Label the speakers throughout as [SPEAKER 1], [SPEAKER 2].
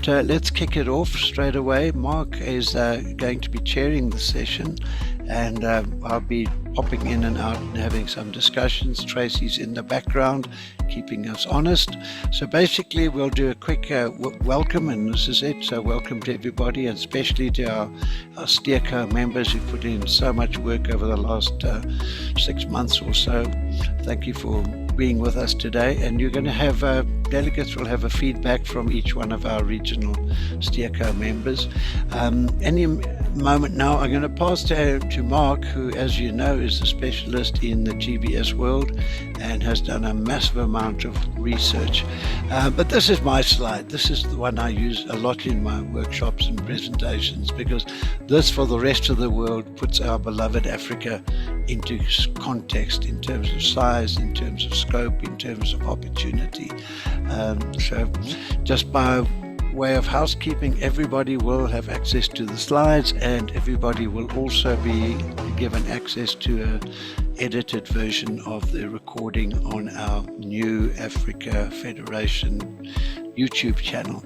[SPEAKER 1] let's kick it off straight away. Mark is going to be chairing the session, and I'll be popping in and out and having some discussions. Tracy's in the background, keeping us honest. So basically, we'll do a quick welcome, and this is it. So welcome to everybody, and especially to our Steerco members who put in so much work over the last 6 months or so. Thank you for being with us today, and you're going to have delegates will have a feedback from each one of our regional Steerco members. Any moment now, I'm going to pass to Mark, who, as you know, is a specialist in the GBS world and has done a massive amount of research. But this is my slide. This is the one I use a lot in my workshops and presentations, because this, for the rest of the world, puts our beloved Africa into context in terms of size, in terms of scope, in terms of opportunity. So just by way of housekeeping, everybody will have access to the slides, and everybody will also be given access to an edited version of the recording on our new Africa Federation YouTube channel.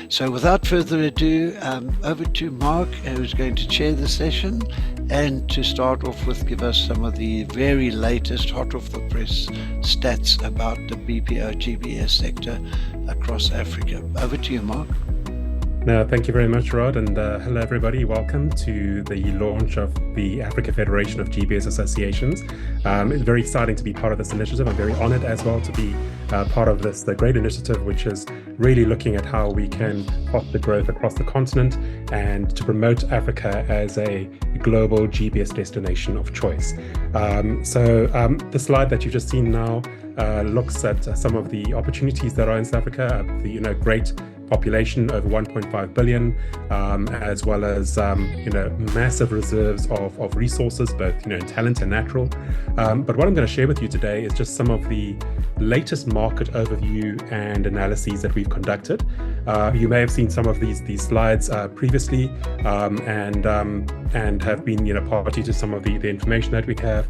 [SPEAKER 1] So without further ado, over to Mark, who's going to chair the session, and to start off with, give us some of the very latest hot off the press stats about the BPO GBS sector across Africa. Over to you, Mark.
[SPEAKER 2] No, thank you very much, Rod, and hello everybody. Welcome to the launch of the Africa Federation of GBS Associations. It's very exciting to be part of this initiative. I'm very honored as well to be part of the great initiative, which is really looking at how we can foster growth across the continent and to promote Africa as a global GBS destination of choice. The slide that you've just seen now looks at some of the opportunities that are in South Africa, the great population, over 1.5 billion, as well as massive reserves of resources, both in talent and natural. But what I'm going to share with you today is just some of the latest market overview and analyses that we've conducted. You may have seen some of these slides previously, and have been party to some of the information that we have.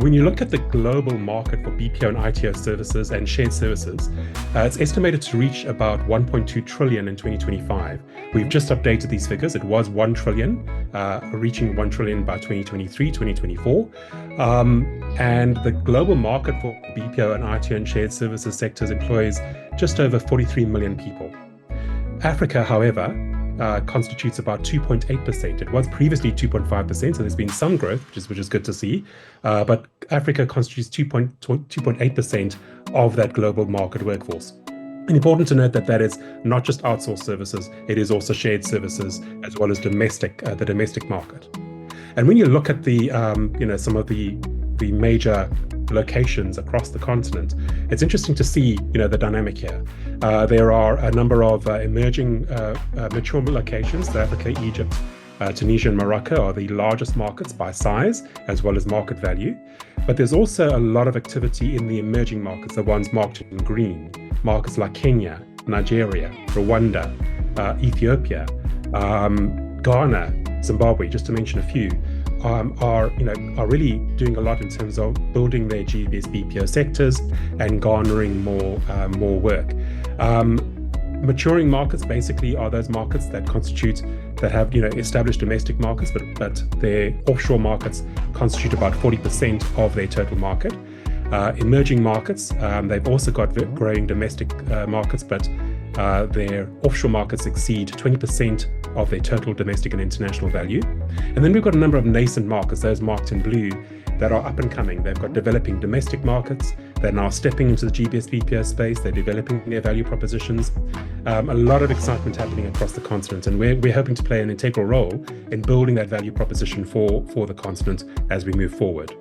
[SPEAKER 2] When you look at the global market for BPO and ITO services and shared services, it's estimated to reach about 1.2 trillion in 2025. We've just updated these figures. It was 1 trillion, reaching 1 trillion by 2023, 2024. And the global market for BPO and ITO and shared services sectors employs just over 43 million people. Africa, however, constitutes about 2.8%. It was previously 2.5%, so there's been some growth, which is good to see. But Africa constitutes 2.8% of that global market workforce. And important to note that is not just outsourced services; it is also shared services as well as the domestic market. And when you look at the some of the major locations across the continent, it's interesting to see the dynamic here. There are a number of emerging mature locations. South Africa, Egypt, Tunisia and Morocco are the largest markets by size as well as market value. But there's also a lot of activity in the emerging markets, the ones marked in green. Markets like Kenya, Nigeria, Rwanda, Ethiopia, Ghana, Zimbabwe, just to mention a few, are really doing a lot in terms of building their GBS BPO sectors and garnering more work. Maturing markets basically are those markets that have established domestic markets, but their offshore markets constitute about 40% of their total market. Emerging markets, they've also got growing domestic markets, but their offshore markets exceed 20% of their total domestic and international value. And then we've got a number of nascent markets, those marked in blue, that are up and coming. They've got developing domestic markets. They're now stepping into the GBS BPO space. They're developing their value propositions. A lot of excitement happening across the continent, and we're hoping to play an integral role in building that value proposition for the continent as we move forward.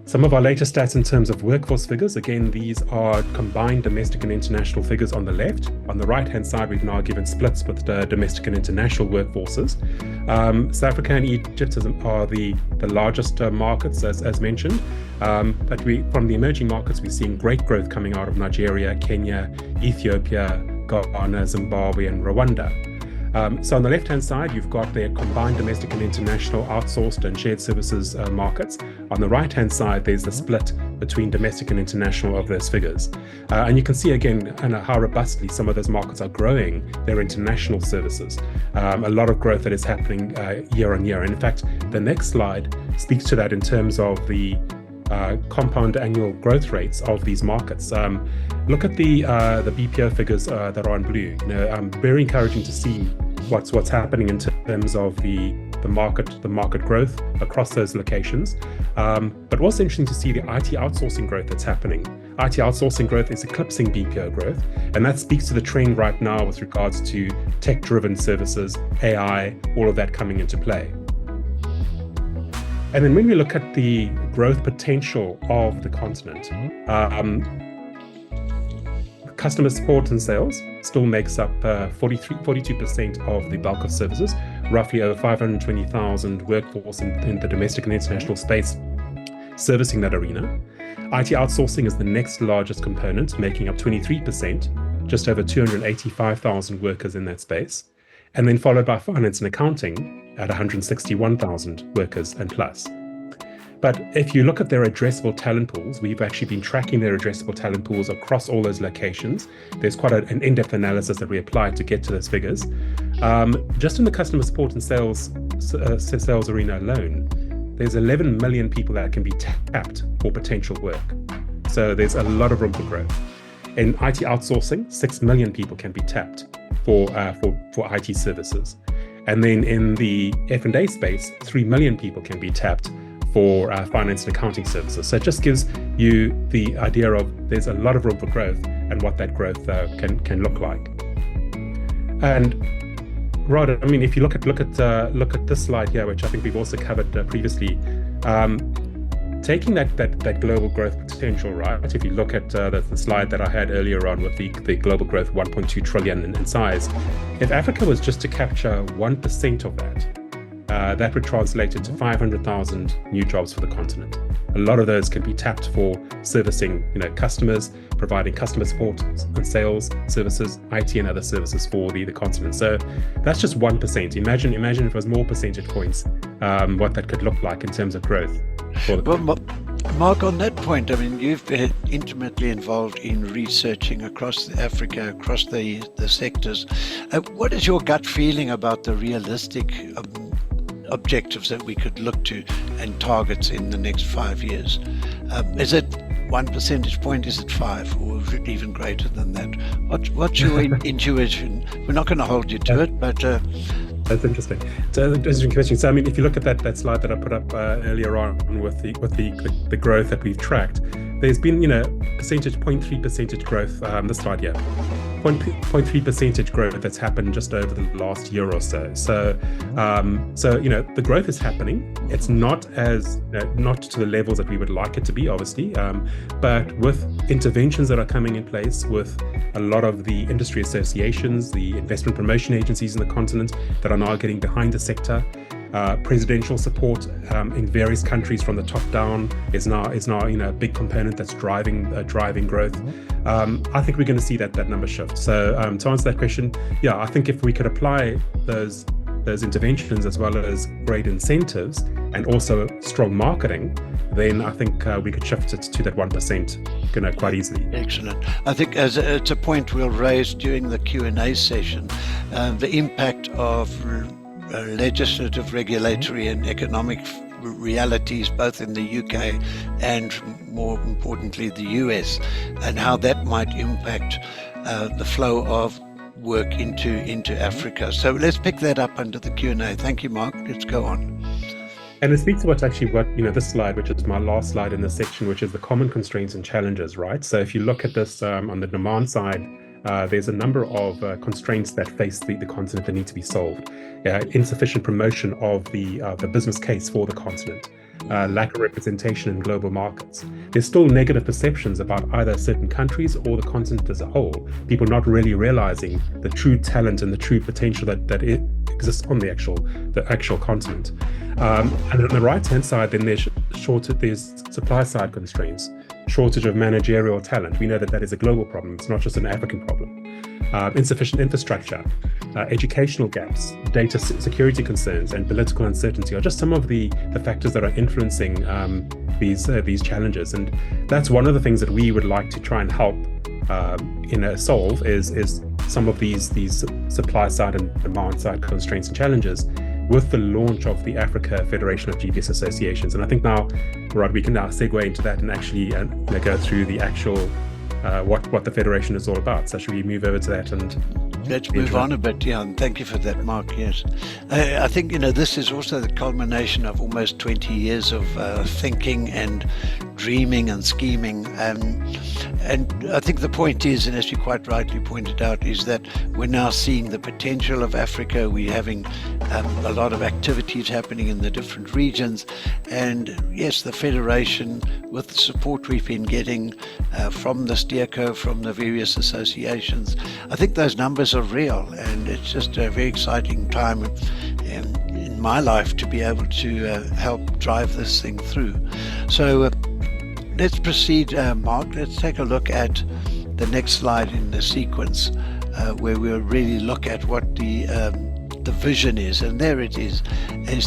[SPEAKER 2] Some of our latest stats in terms of workforce figures, again, these are combined domestic and international figures on the left. On the right-hand side, we've now given splits with the domestic and international workforces. South Africa and Egypt are the largest markets, as mentioned. But from the emerging markets, we're seeing great growth coming out of Nigeria, Kenya, Ethiopia, Ghana, Zimbabwe, and Rwanda. So on the left-hand side, you've got their combined domestic and international outsourced and shared services markets. On the right-hand side, there's the split between domestic and international of those figures. And you can see again how robustly some of those markets are growing their international services. A lot of growth that is happening year on year. And in fact, the next slide speaks to that in terms of the compound annual growth rates of these markets. Look at the BPO figures that are in blue. Very encouraging to see what's happening in terms of the market growth across those locations. But also interesting to see the IT outsourcing growth that's happening. IT outsourcing growth is eclipsing BPO growth, and that speaks to the trend right now with regards to tech-driven services, AI, all of that coming into play. And then when we look at the growth potential of the continent, customer support and sales still makes up 42% of the bulk of services, roughly over 520,000 workforce in the domestic and international space servicing that arena. IT outsourcing is the next largest component, making up 23%, just over 285,000 workers in that space, and then followed by finance and accounting at 161,000 workers and plus. But if you look at their addressable talent pools, we've actually been tracking their addressable talent pools across all those locations. There's quite an in-depth analysis that we applied to get to those figures. Just in the customer support and sales arena alone, there's 11 million people that can be tapped for potential work. So there's a lot of room for growth. In IT outsourcing, 6 million people can be tapped for IT services. And then in the F&A space, 3 million people can be tapped for finance and accounting services. So it just gives you the idea of there's a lot of room for growth and what that growth can look like. And Rod, I mean, if you look at this slide here, which I think we've also covered previously, taking that global growth potential, right? If you look at the slide that I had earlier on with the global growth 1.2 trillion in size, if Africa was just to capture 1% of that would translate into 500,000 new jobs for the continent. A lot of those can be tapped for servicing, customers, providing customer support and sales services, IT and other services for the continent. So that's just 1%. Imagine if it was more percentage points, what that could look like in terms of growth.
[SPEAKER 1] Mark, on that point, I mean, you've been intimately involved in researching across Africa, across the sectors. What is your gut feeling about the realistic objectives that we could look to and targets in the next 5 years? Is it 1 percentage point? Is it 5, or is it even greater than that? What's your intuition? We're not going to hold you to it, but
[SPEAKER 2] that's interesting. So interesting question. So I mean, if you look at that slide that I put up earlier on with the growth that we've tracked, there's been 0.3 percentage growth. This slide here. 0.3 percentage growth that's happened just over the last year or so. So the growth is happening. It's not not to the levels that we would like it to be, obviously, but with interventions that are coming in place, with a lot of the industry associations, the investment promotion agencies in the continent that are now getting behind the sector. Presidential support in various countries from the top down is now a big component that's driving growth. I think we're going to see that number shift. So to answer that question, yeah, I think if we could apply those interventions as well as great incentives and also strong marketing, then I think we could shift it to that 1%, quite easily.
[SPEAKER 1] Excellent. I think as it's a point we'll raise during the Q&A session, the impact of legislative, regulatory and economic realities both in the UK and more importantly the US, and how that might impact the flow of work into Africa. So let's pick that up under the Q&A. Thank you, Mark. Let's go on.
[SPEAKER 2] And it speaks to what this slide, which is my last slide in this section, which is the common constraints and challenges, right? So if you look at this on the demand side, there's a number of constraints that face the continent that need to be solved. Insufficient promotion of the business case for the continent, lack of representation in global markets. There's still negative perceptions about either certain countries or the continent as a whole. People not really realizing the true talent and the true potential that it exists on the actual continent. And on the right-hand side, then there's supply side constraints. Shortage of managerial talent. We know that is a global problem. It's not just an African problem. Insufficient infrastructure. educational gaps, data security concerns, and political uncertainty are just some of the factors that are influencing these challenges. And that's one of the things that we would like to try and help solve is some of these supply side and demand side constraints and challenges with the launch of the Africa Federation of GBS Associations. And I think now, Rod, we can now segue into that and actually go through the actual what the Federation is all about. So should we move over to that and
[SPEAKER 1] let's move on a bit, and thank you for that, Mark. Yes, I think this is also the culmination of almost 20 years of thinking and dreaming and scheming, and I think the point is, and as you quite rightly pointed out, is that we're now seeing the potential of Africa. We're having a lot of activities happening in the different regions, and yes, the Federation, with the support we've been getting from the STEERCO, from the various associations, I think those numbers are real, and it's just a very exciting time in my life to be able to help drive this thing through. So let's proceed, Mark. Let's take a look at the next slide in the sequence, where we'll really look at what the vision is, and there it is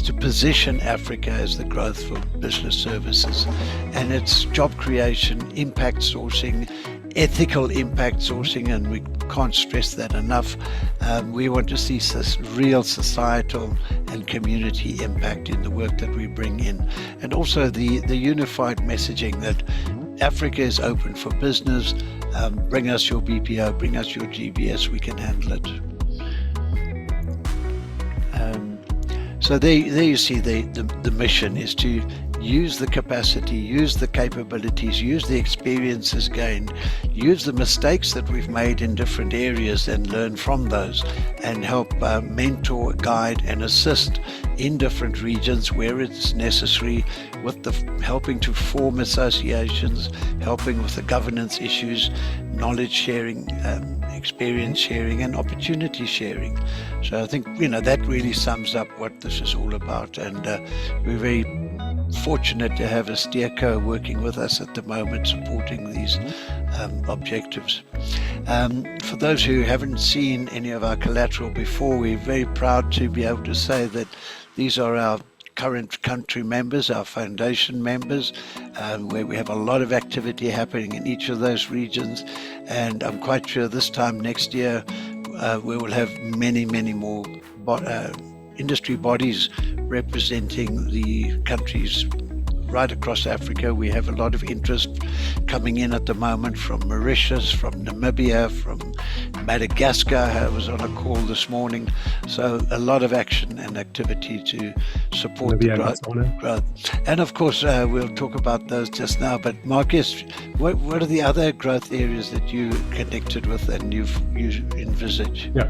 [SPEAKER 1] to position Africa as the growth for business services, and it's job creation, impact sourcing, ethical impact sourcing, and we can't stress that enough. We want to see real societal and community impact in the work that we bring in, and also the unified messaging that Africa is open for business. Bring us your BPO, bring us your GBS, we can handle it. So there you see the mission is to use the capacity, use the capabilities, use the experiences gained, use the mistakes that we've made in different areas and learn from those, and help mentor, guide and assist in different regions where it's necessary, with helping to form associations, helping with the governance issues, knowledge sharing, experience sharing and opportunity sharing. So I think that really sums up what this is all about, and we're very fortunate to have a STEERCO working with us at the moment, supporting these objectives. For those who haven't seen any of our collateral before, we're very proud to be able to say that these are our current country members, our foundation members, where we have a lot of activity happening in each of those regions, and I'm quite sure this time next year we will have many more industry bodies representing the countries right across Africa. We have a lot of interest coming in at the moment from Mauritius, from Namibia, from Madagascar. I was on a call this morning. So a lot of action and activity to support the growth. And of course, we'll talk about those just now. But Marcus, what are the other growth areas that you connected with and you envisage?
[SPEAKER 2] Yeah,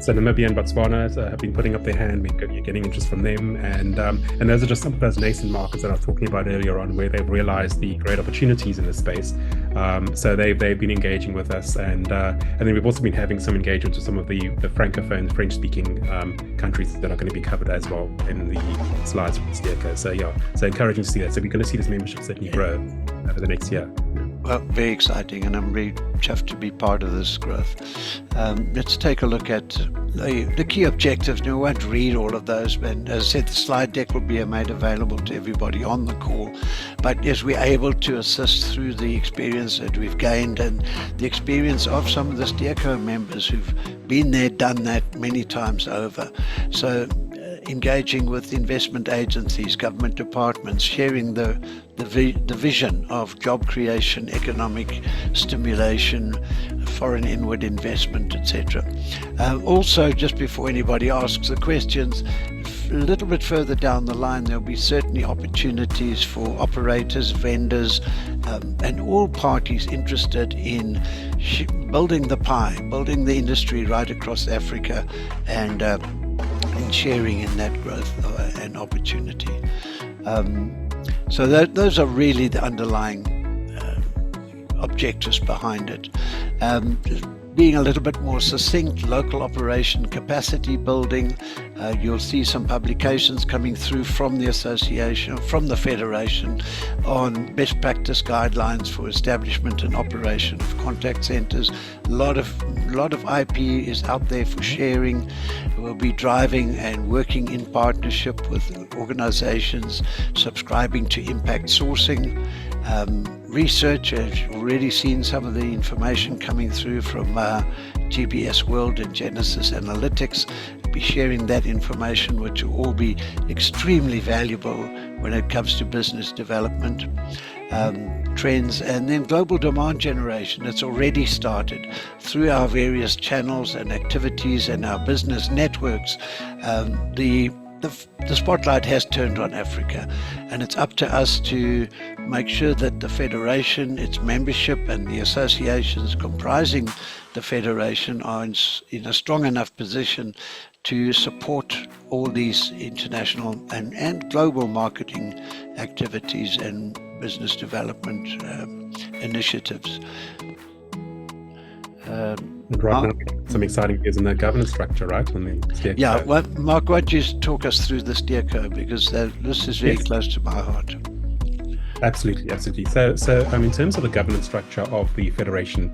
[SPEAKER 2] so Namibia and Botswana have been putting up their hand. We're getting interest from them, and those are just some of those nascent markets that I was talking about earlier on, where they've realized the great opportunities in this space. So they've been engaging with us, and then we've also been having some engagement with some of the francophone, French-speaking countries that are going to be covered as well in the slides from STEERCO. So encouraging to see that. So we're going to see this membership certainly grow over the next year.
[SPEAKER 1] Well, very exciting, and I'm really chuffed to be part of this growth. Let's take a look at the key objectives. Now, I won't read all of those, but as I said, the slide deck will be made available to everybody on the call. But yes, we're able to assist through the experience that we've gained and the experience of some of the STEERCO members who've been there, done that many times over. So engaging with investment agencies, government departments, sharing the vision of job creation, economic stimulation, foreign inward investment, etc. Also, just before anybody asks the questions, a little bit further down the line, there'll be certainly opportunities for operators, vendors, and all parties interested in building the pie, building the industry right across Africa, and sharing in that growth and opportunity. So those are really the underlying objectives behind it. being a little bit more succinct, local operation capacity building. You'll see some publications coming through from the association, from the federation, on best practice guidelines for establishment and operation of contact centers. A lot of IP is out there for sharing. We'll be driving and working in partnership with organizations subscribing to impact sourcing. Research, as you've already seen some of the information coming through from GBS World and Genesis Analytics. We'll be sharing that information, which will all be extremely valuable when it comes to business development. Trends, and then global demand generation. It's already started through our various channels and activities and our business networks. The spotlight has turned on Africa, and it's up to us to make sure that the Federation, its membership, and the associations comprising the Federation are in a strong enough position to support all these international and global marketing activities and business development initiatives.
[SPEAKER 2] Right now, some exciting news in the governance structure, right? On the steer
[SPEAKER 1] yeah,
[SPEAKER 2] code.
[SPEAKER 1] well, Mark, why don't you talk us through the steer code, because this is very close to my heart.
[SPEAKER 2] Absolutely. So in terms of the governance structure of the Federation,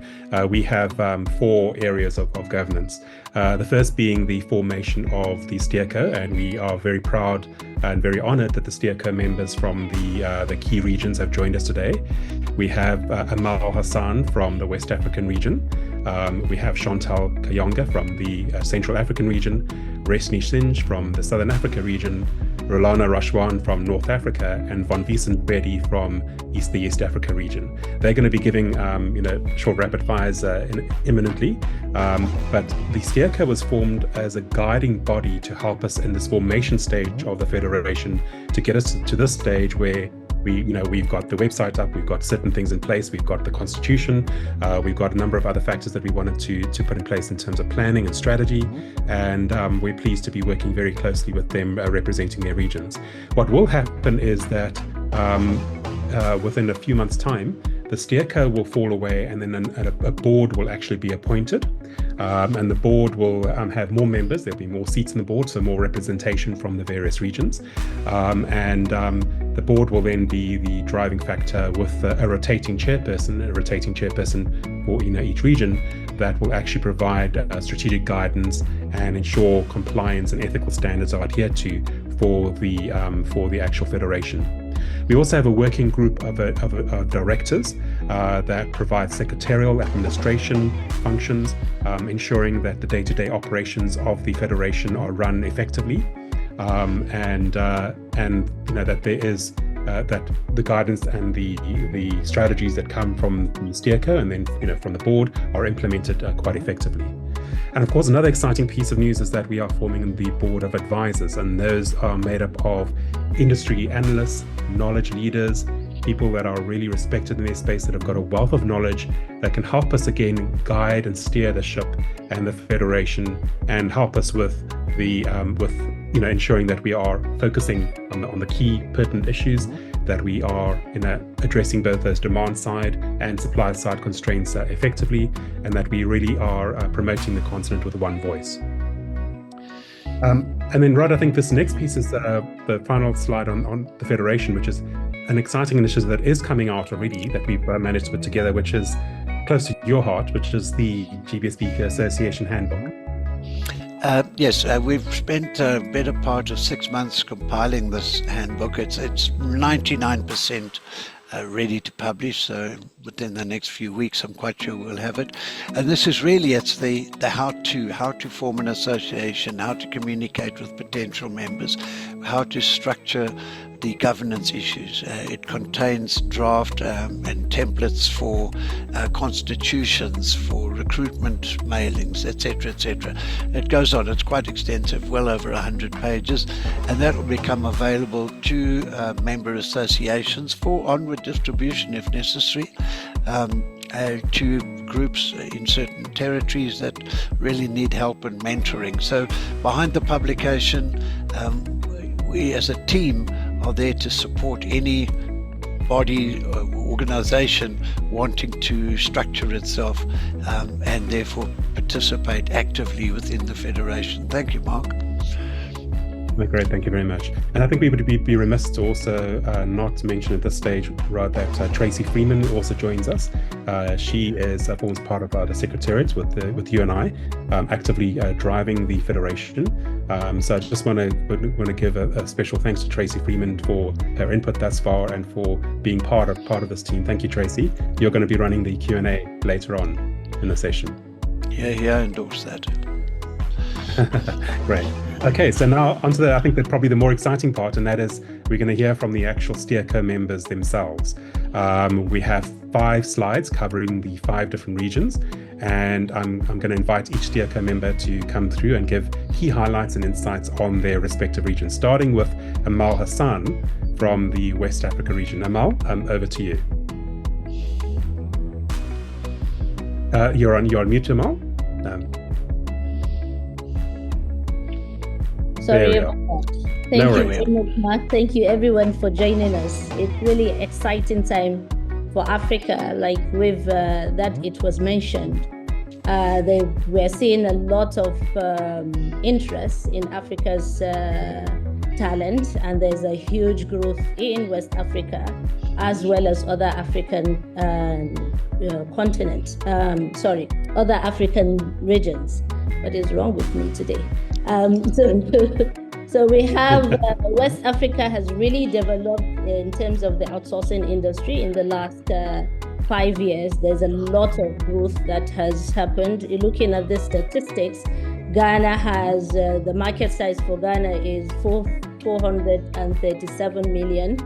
[SPEAKER 2] we have 4 areas of governance. The first being the formation of the SteerCo, and we are very proud and very honored that the SteerCo members from the key regions have joined us today. We have Amal Hassan from the West African region. We have Chantal Kayonga from the Central African region, Resni Sinj from the Southern Africa region, Rolana Rashwan from North Africa, and Von Vincent Bedi from the East Africa region. They're going to be giving short rapid fires imminently, but the SteerCo was formed as a guiding body to help us in this formation stage of the Federation, to get us to this stage where we've got the website up, we've got certain things in place, we've got the constitution, we've got a number of other factors that we wanted to put in place in terms of planning and strategy, and we're pleased to be working very closely with them representing their regions. What will happen is that within a few months' time, the SteerCo will fall away, and then a board will actually be appointed, and the board will have more members. There'll be more seats in the board, so more representation from the various regions, and the board will then be the driving factor with a rotating chairperson for each region that will actually provide strategic guidance and ensure compliance and ethical standards are adhered to for the actual federation. We also have a working group of directors that provide secretarial administration functions, ensuring that the day-to-day operations of the Federation are run effectively, and that there is that the guidance and the strategies that come from the SteerCo and then from the board are implemented quite effectively. And of course, another exciting piece of news is that we are forming the board of advisors, and those are made up of industry analysts, knowledge leaders, people that are really respected in their space, that have got a wealth of knowledge that can help us again guide and steer the ship and the Federation, and help us with ensuring that we are focusing on the key pertinent issues, that we are addressing both those demand side and supply side constraints effectively, and that we really are promoting the continent with one voice. And then, Rod, I think this next piece is the final slide on the Federation, which is an exciting initiative that is coming out already that we've managed to put together, which is close to your heart, which is the GBS Speaker Association Handbook.
[SPEAKER 1] Yes, we've spent a better part of 6 months compiling this handbook. It's 99% ready to publish, so within the next few weeks I'm quite sure we'll have it. And this is really, it's the how to form an association, how to communicate with potential members, how to structure the governance issues. It contains draft and templates for constitutions, for recruitment mailings, etc., etc. It goes on. It's quite extensive, well over 100 pages, and that will become available to member associations for onward distribution if necessary, to groups in certain territories that really need help and mentoring. So behind the publication, we as a team are there to support any body, organization wanting to structure itself and therefore participate actively within the Federation. Thank you, Mark.
[SPEAKER 2] Great, thank you very much. And I think we would be remiss to also not mention at this stage, that Tracy Freeman also joins us. She forms part of the Secretariat with you and I, actively driving the Federation. So I just want to give a special thanks to Tracy Freeman for her input thus far and for being part of this team. Thank you, Tracy. You're going to be running the Q&A later on in the session.
[SPEAKER 1] Yeah, I endorse that.
[SPEAKER 2] Great. Okay, so now onto I think probably the more exciting part, and that is we're going to hear from the actual SteerCo members themselves. We have 5 slides covering the 5 different regions, and I'm going to invite each SteerCo member to come through and give key highlights and insights on their respective regions, starting with Amal Hassan from the West Africa region. Amal, over to you. You're on mute, Amal.
[SPEAKER 3] Sorry about that. Thank you, Mark. Thank you, everyone, for joining us. It's really exciting time for Africa, like that it was mentioned. We're seeing a lot of interest in Africa's talent, and there's a huge growth in West Africa, as well as other African other African regions. What is wrong with me today? So we have West Africa has really developed in terms of the outsourcing industry in the last 5 years. There's a lot of growth that has happened. Looking at the statistics, Ghana has the market size for Ghana is 437 million,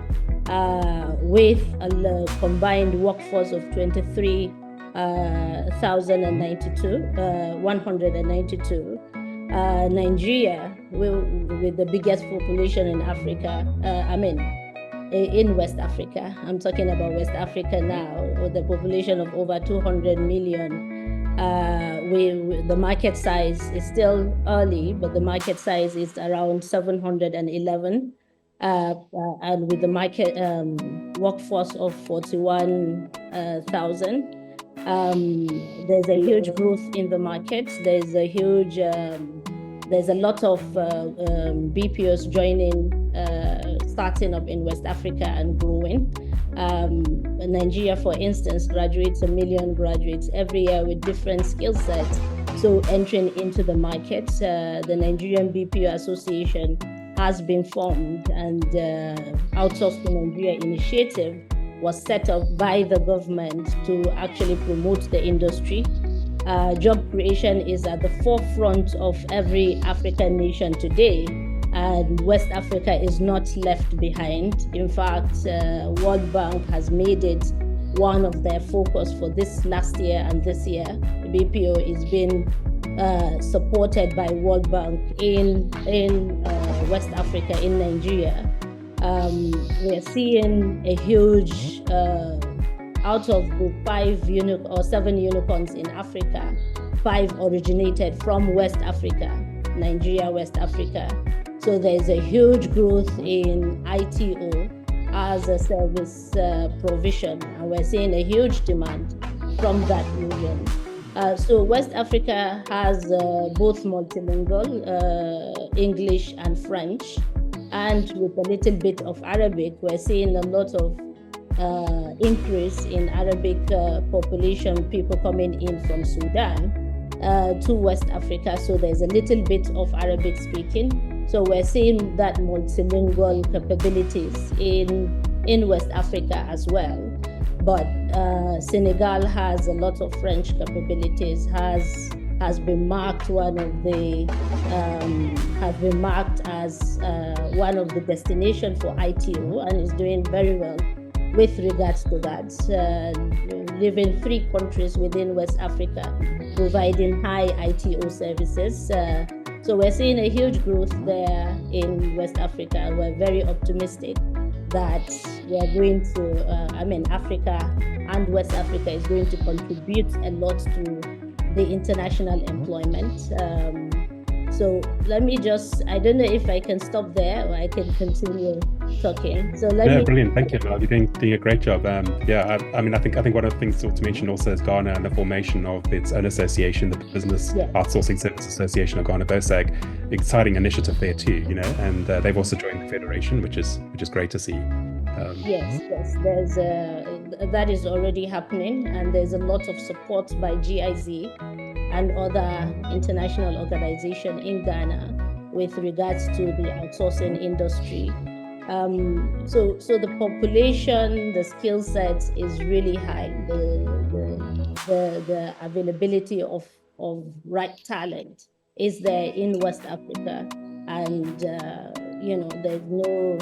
[SPEAKER 3] with a combined workforce of 192. Nigeria, with the biggest population in Africa, in West Africa. I'm talking about West Africa now, with a population of over 200 million. The market size is still early, but the market size is around 711, and with the market workforce of 41,000. There's a huge growth in the market. There's a lot of BPOs joining, starting up in West Africa and growing. Nigeria, for instance, graduates 1 million graduates every year with different skill sets. So entering into the market, the Nigerian BPO Association has been formed, and Outsource to Nigeria initiative was set up by the government to actually promote the industry. Job creation is at the forefront of every African nation today, and West Africa is not left behind. In fact, World Bank has made it one of their focus for this last year and this year. The BPO is being supported by World Bank in West Africa, in Nigeria. We're seeing a huge, out of the 7 unicorns in Africa, 5 originated from West Africa, Nigeria, West Africa. So there's a huge growth in ITO as a service provision, and we're seeing a huge demand from that region. So West Africa has both multilingual, English and French, and with a little bit of Arabic. We're seeing a lot of increase in Arabic population, people coming in from Sudan to West Africa. So there's a little bit of Arabic speaking. So we're seeing that multilingual capabilities in West Africa as well. But Senegal has a lot of French capabilities, has been marked as one of the destinations for ITO, and is doing very well with regards to that. Living 3 countries within West Africa, providing high ITO services. So we're seeing a huge growth there in West Africa. We're very optimistic that we're going to, Africa and West Africa is going to contribute a lot to the international employment. So let me I don't know if I can stop there or I can continue talking. So let me.
[SPEAKER 2] Brilliant. Thank you, Mel. You're doing a great job. I think one of the things to mention also is Ghana and the formation of its own association, the Business Outsourcing Service Association of Ghana, BOSAG. Exciting initiative there too, and they've also joined the federation, which is great to see.
[SPEAKER 3] Yes, there's that is already happening, and there's a lot of support by GIZ and other international organizations in Ghana with regards to the outsourcing industry. So the population, the skill set is really high. The availability of right talent is there in West Africa, and there's no.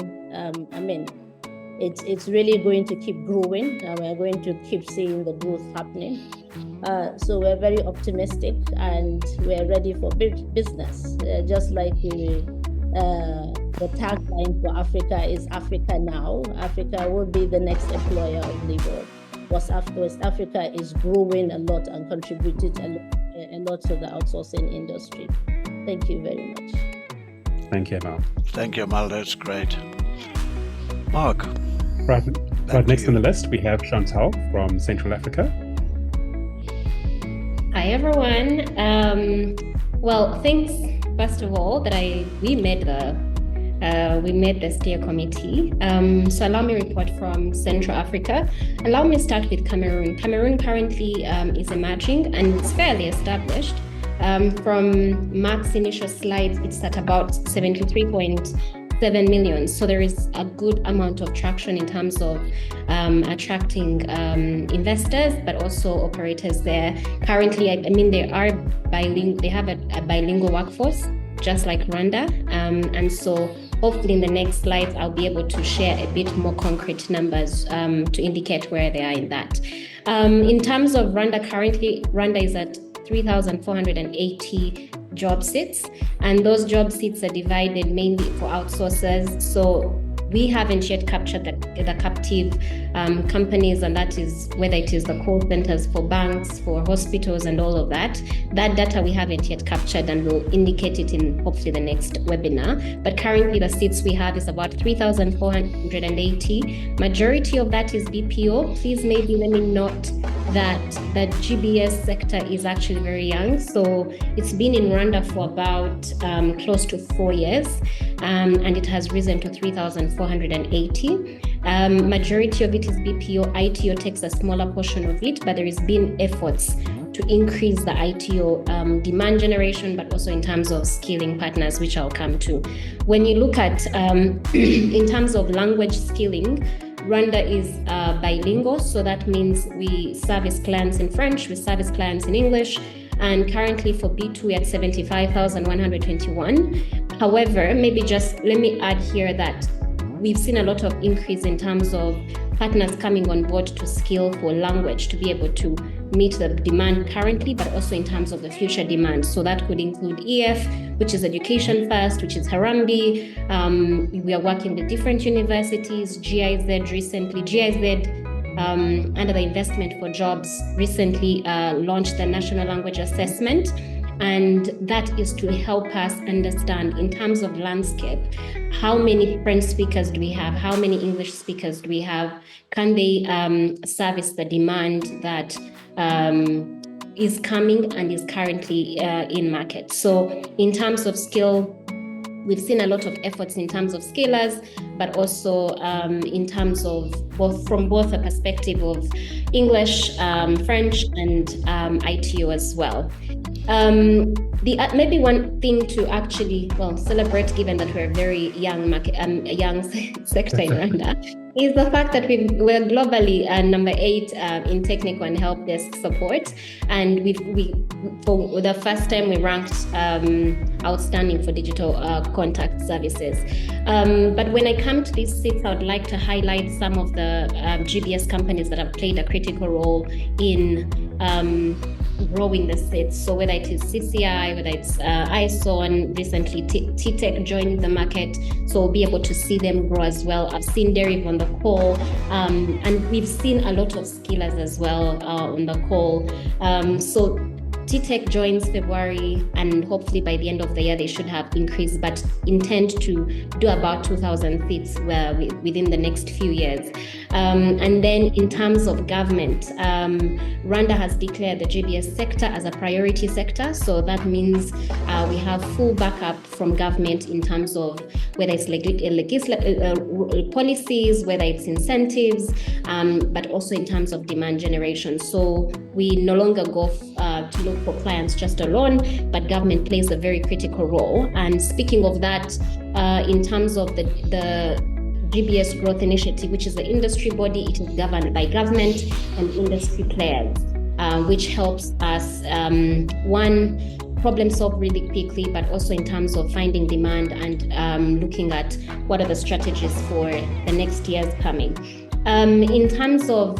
[SPEAKER 3] It's really going to keep growing, and we're going to keep seeing the growth happening. So we're very optimistic, and we're ready for business. Just like the tagline for Africa is Africa now. Africa will be the next employer of the world. West Africa is growing a lot and contributed a lot to the outsourcing industry. Thank you very much.
[SPEAKER 2] Thank you, Mal.
[SPEAKER 1] Thank you, Mal. That's great. Mark.
[SPEAKER 2] Right next on the list, we have Chantal from Central Africa.
[SPEAKER 4] Hi, everyone. Well, thanks, first of all, that we made the steer committee. So allow me to report from Central Africa. Allow me to start with Cameroon. Cameroon currently is emerging, and it's fairly established. From Mark's initial slides, it's at about 73.7 million. So there is a good amount of traction in terms of attracting investors, but also operators there. Currently, they have a bilingual workforce, just like Rwanda. And so hopefully in the next slides, I'll be able to share a bit more concrete numbers to indicate where they are in that. In terms of Rwanda, currently, Rwanda is at 3,480 job seats, and those job seats are divided mainly for outsourcers. So we haven't yet captured the captive companies, and that is whether it is the call centers for banks, for hospitals, and all of that. That data we haven't yet captured, and we'll indicate it in hopefully the next webinar. But currently the seats we have is about 3,480. Majority of that is BPO. Please maybe let me note that the GBS sector is actually very young. So it's been in Rwanda for about close to 4 years, and it has risen to 3,480. Majority of it is BPO. ITO takes a smaller portion of it, but there has been efforts to increase the ITO demand generation, but also in terms of skilling partners, which I'll come to. When you look at, in terms of language skilling, Rwanda is bilingual, so that means we service clients in French, we service clients in English, and currently for B2 we're at 75,121. However, maybe just let me add here that we've seen a lot of increase in terms of partners coming on board to skill for language to be able to meet the demand currently, but also in terms of the future demand. So that could include EF, which is Education First, which is Harambee. We are working with different universities, GIZ recently. GIZ, under the Investment for Jobs, recently launched the National Language Assessment. And that is to help us understand in terms of landscape, how many French speakers do we have? How many English speakers do we have? Can they service the demand that is coming and is currently in market? So in terms of skill, we've seen a lot of efforts in terms of skillers, but also in terms of from both a perspective of English, French, and ITO as well. Maybe one thing to actually celebrate, given that we're a very young sector in Rwanda, is the fact that we're globally number 8 in technical and help desk support, and we for the first time we ranked outstanding for digital contact services. But when I come to these seats, I would like to highlight some of the GBS companies that have played a critical role in growing the seats. So whether it is CCI, whether it's ISO, and recently T-Tech joined the market, so we'll be able to see them grow as well. I've seen Deriv on the call, and we've seen a lot of skillers as well on the call. So TTEC joins February, and hopefully by the end of the year they should have increased, but intend to do about 2,000 seats within the next few years. And then in terms of government, Rwanda has declared the GBS sector as a priority sector. So that means we have full backup from government in terms of whether it's policies, whether it's incentives, but also in terms of demand generation. So we no longer go to look for clients just alone, but government plays a very critical role. And speaking of that, in terms of the GBS Growth Initiative, which is the industry body, it is governed by government and industry players, which helps us, one, problem solve really quickly, but also in terms of finding demand and looking at what are the strategies for the next years coming. In terms of,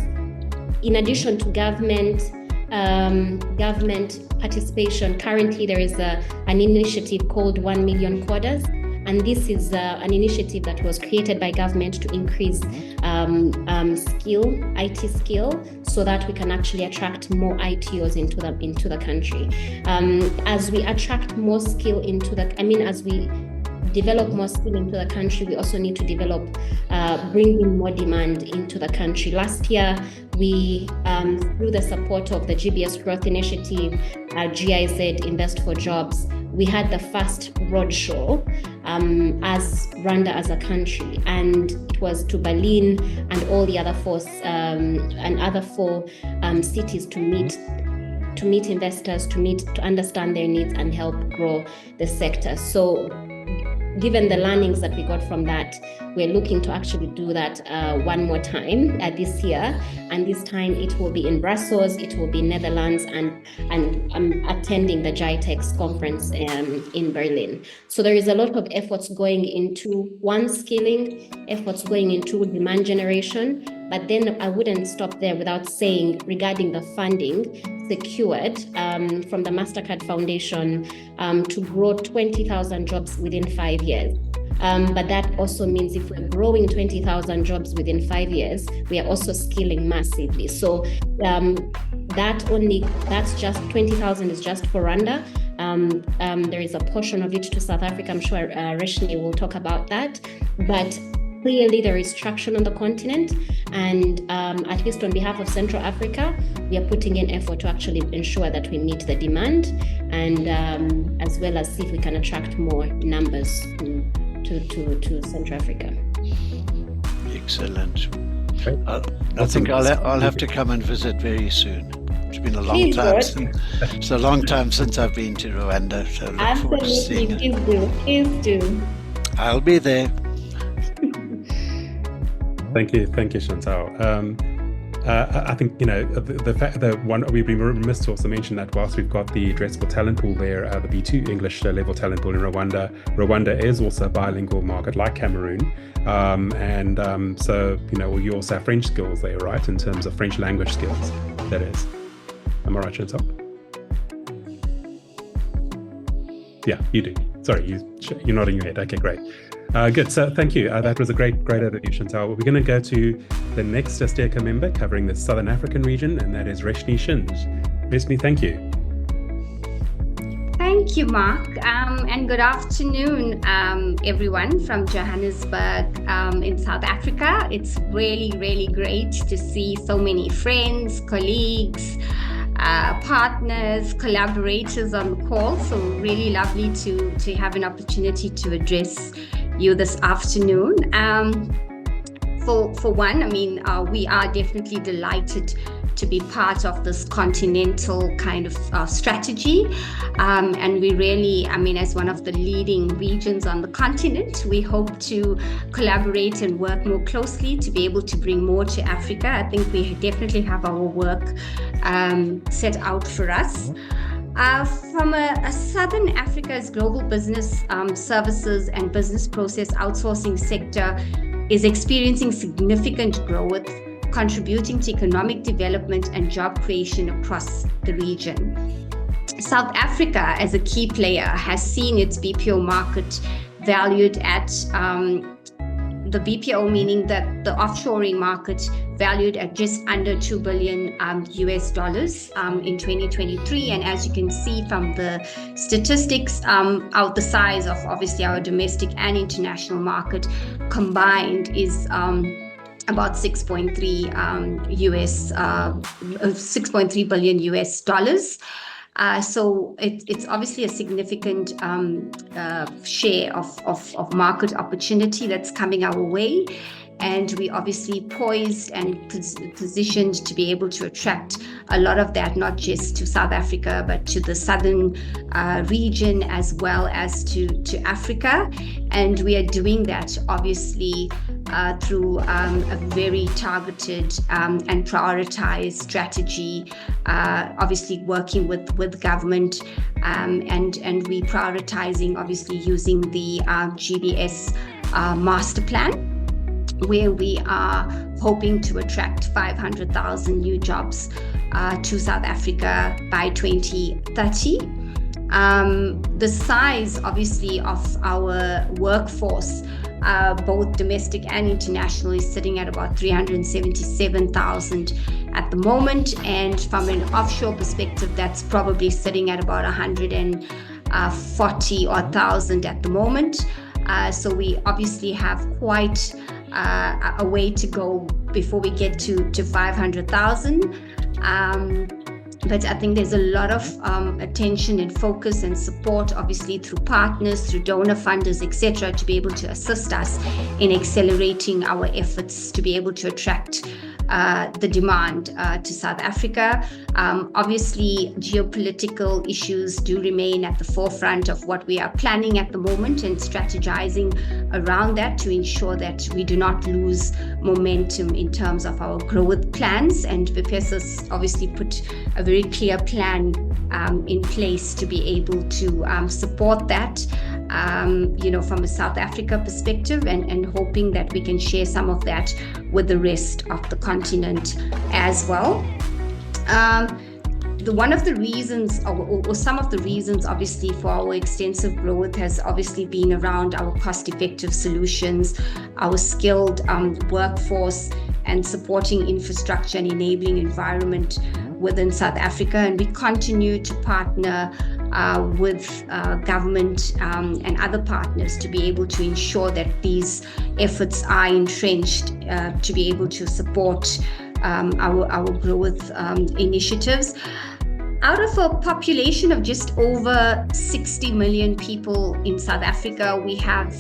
[SPEAKER 4] in addition to government participation, currently there is an initiative called 1 million coders. And this is an initiative that was created by government to increase IT skill, so that we can actually attract more ITOs into the country. As we attract more skill as we develop more skill into the country, we also need to bring in more demand into the country. Last year, we, through the support of the GBS Growth Initiative, GIZ, Invest for Jobs, we had the first roadshow as Rwanda as a country, and it was to Berlin and all the other four cities to meet investors, to understand their needs and help grow the sector. So given the learnings that we got from that, we're looking to actually do that one more time this year. And this time it will be in Brussels, it will be in Netherlands, and I'm attending the GITEX conference in Berlin. So there is a lot of efforts going into skilling, efforts going into demand generation. But then I wouldn't stop there without saying, regarding the funding secured from the MasterCard Foundation to grow 20,000 jobs within 5 years. But that also means if we're growing 20,000 jobs within 5 years, we are also skilling massively. So that's just 20,000 is just for Rwanda. There is a portion of it to South Africa. I'm sure Reshni will talk about that. But clearly there is traction on the continent, and at least on behalf of Central Africa, we are putting in effort to actually ensure that we meet the demand, and as well as see if we can attract more numbers to Central Africa.
[SPEAKER 1] Excellent. I think I'll have to come and visit very soon. It's been a long time. It's a long time since I've been to Rwanda, so I look forward to seeing it.
[SPEAKER 4] Please do.
[SPEAKER 1] I'll be there.
[SPEAKER 2] Thank you, Chantal. I think the fact that we've been remiss to also mention that whilst we've got the addressable talent pool there, the B2 English level talent pool in Rwanda is also a bilingual market like Cameroon, so you also have French skills there, right? In terms of French language skills, that is. Am I right, Chantal? Yeah, you do. Sorry, you're nodding your head. Okay, great. Good. So thank you. That was a great overview, Chantal. We're going to go to the next STECA member covering the Southern African region, and that is Reshni Shinj. Reshni, thank you.
[SPEAKER 5] Thank you, Mark. And good afternoon, everyone from Johannesburg in South Africa. It's really, really great to see so many friends, colleagues, partners, collaborators on the call. So really lovely to have an opportunity to address you this afternoon. For one, we are definitely delighted to be part of this continental kind of strategy. And we really, as one of the leading regions on the continent, we hope to collaborate and work more closely to be able to bring more to Africa. I think we definitely have our work set out for us. From a Southern Africa's global business services and business process outsourcing sector is experiencing significant growth, contributing to economic development and job creation across the region. South Africa, as a key player, has seen its BPO market valued at the BPO, meaning that the offshoring market valued at just under $2 billion US dollars in 2023. And as you can see from the statistics, out the size of obviously our domestic and international market combined is about 6.3 billion US dollars. So it's obviously a significant share of market opportunity that's coming our way. And we obviously poised and positioned to be able to attract a lot of that, not just to South Africa, but to the southern region as well as to Africa. And we are doing that obviously through a very targeted and prioritized strategy, obviously working with government, and we prioritizing obviously using the GBS master plan, where we are hoping to attract 500,000 new jobs to South Africa by 2030. The size, obviously, of our workforce, both domestic and international, is sitting at about 377,000 at the moment. And from an offshore perspective, that's probably sitting at about 140,000 at the moment. So we obviously have quite a way to go before we get to 500,000. But I think there's a lot of attention and focus and support, obviously through partners, through donor funders, etc., to be able to assist us in accelerating our efforts to be able to attract the demand to South Africa. Obviously, geopolitical issues do remain at the forefront of what we are planning at the moment and strategizing around that to ensure that we do not lose momentum in terms of our growth plans. And Biphesa's obviously put a very clear plan in place to be able to support that, from a South Africa perspective, and hoping that we can share some of that with the rest of the continent as well. One of the reasons, or some of the reasons, obviously, for our extensive growth has obviously been around our cost-effective solutions, our skilled workforce, and supporting infrastructure and enabling environment within South Africa. And we continue to partner with government and other partners to be able to ensure that these efforts are entrenched to be able to support our growth initiatives. Out of a population of just over 60 million people in South Africa, we have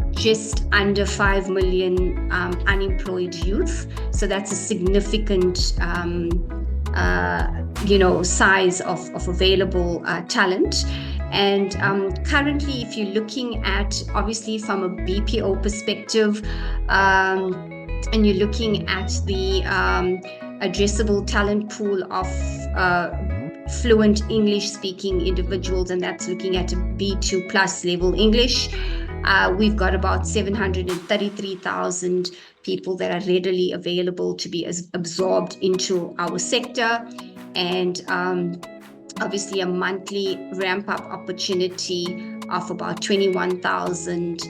[SPEAKER 5] just under 5 million unemployed youth. So that's a significant size of available talent. And currently, if you're looking at, obviously from a BPO perspective, and you're looking at the addressable talent pool of fluent English-speaking individuals, and that's looking at a B2 plus level English, we've got about 733,000 people that are readily available to be absorbed into our sector, and obviously a monthly ramp-up opportunity of about 21,000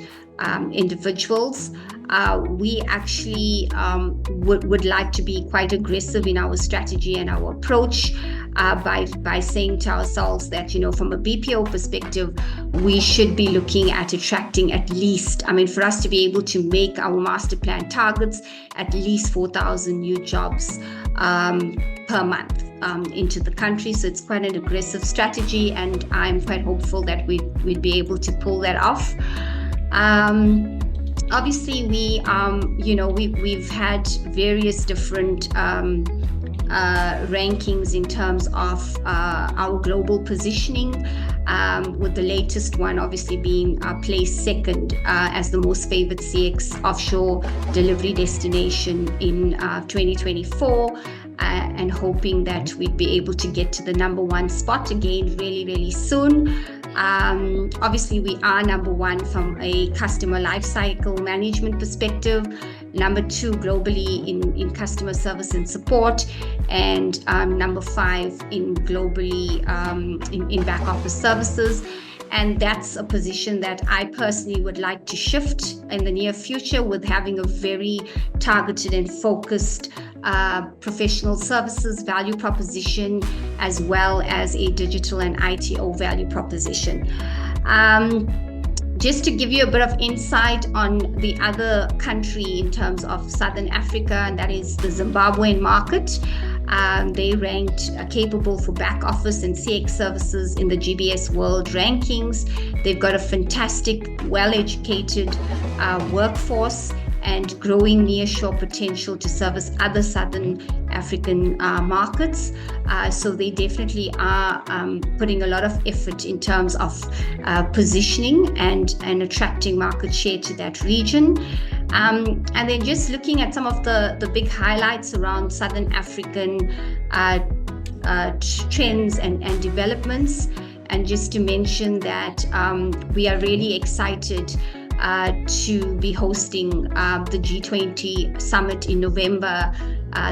[SPEAKER 5] individuals. We actually would like to be quite aggressive in our strategy and our approach by saying to ourselves that, from a BPO perspective, we should be looking at attracting at least, for us to be able to make our master plan targets, at least 4,000 new jobs per month into the country. So it's quite an aggressive strategy, and I'm quite hopeful that we'd be able to pull that off. Obviously, we've had various different rankings in terms of our global positioning, with the latest one obviously being placed second as the most favored CX offshore delivery destination in 2024, and hoping that we'd be able to get to the number one spot again really, really soon. Obviously, we are number one from a customer lifecycle management perspective, number two globally in customer service and support, and number 5 in globally in back office services. And that's a position that I personally would like to shift in the near future, with having a very targeted and focused professional services value proposition, as well as a digital and ITO value proposition. Just to give you a bit of insight on the other country in terms of Southern Africa, and that is the Zimbabwean market. They ranked capable for back office and CX services in the GBS World Rankings. They've got a fantastic, well-educated workforce and growing nearshore potential to service other Southern African markets. So they definitely are putting a lot of effort in terms of positioning and attracting market share to that region. And then just looking at some of the big highlights around Southern African trends and developments. And just to mention that we are really excited to be hosting the G20 summit in November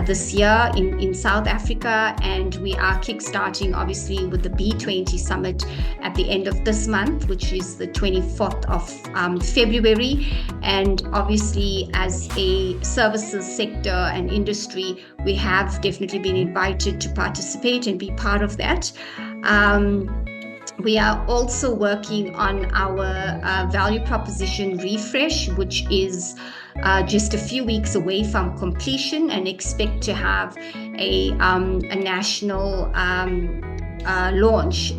[SPEAKER 5] this year in South Africa, and we are kickstarting obviously with the B20 summit at the end of this month, which is the 24th of February. And obviously, as a services sector and industry, we have definitely been invited to participate and be part of that. We are also working on our value proposition refresh, which is just a few weeks away from completion, and expect to have a national launch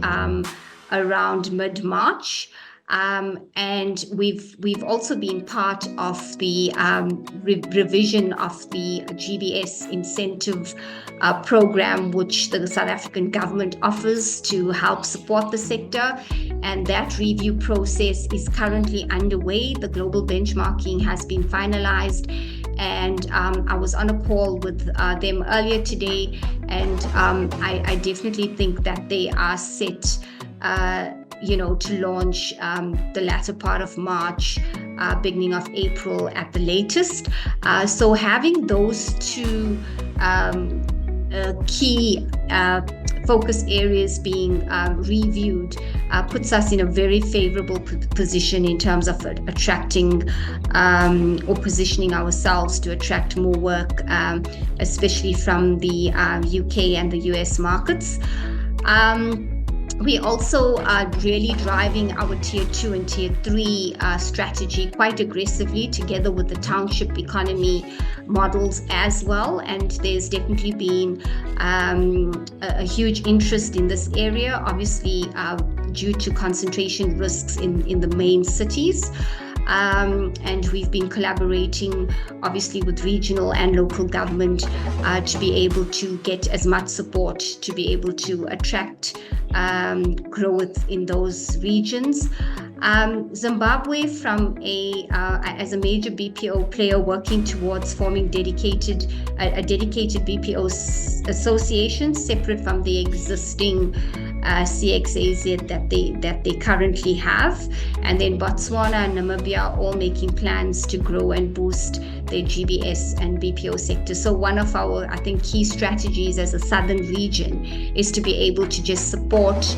[SPEAKER 5] around mid-March. And we've also been part of the revision of the GBS incentive program, which the South African government offers to help support the sector. And that review process is currently underway. The global benchmarking has been finalized. And I was on a call with them earlier today, and I definitely think that they are set to launch the latter part of March, beginning of April at the latest. So having those two key focus areas being reviewed puts us in a very favorable position in terms of attracting or positioning ourselves to attract more work, especially from the UK and the US markets. We also are really driving our Tier 2 and Tier 3 strategy quite aggressively, together with the township economy models as well. And there's definitely been a huge interest in this area, obviously due to concentration risks in the main cities. And we've been collaborating obviously with regional and local government to be able to get as much support to be able to attract growth in those regions. Zimbabwe, from as a major BPO player working towards forming a dedicated BPO association separate from the existing CXAZ that they currently have, and then Botswana and Namibia are all making plans to grow and boost their GBS and BPO sector. So one of our, I think, key strategies as a southern region is to be able to just support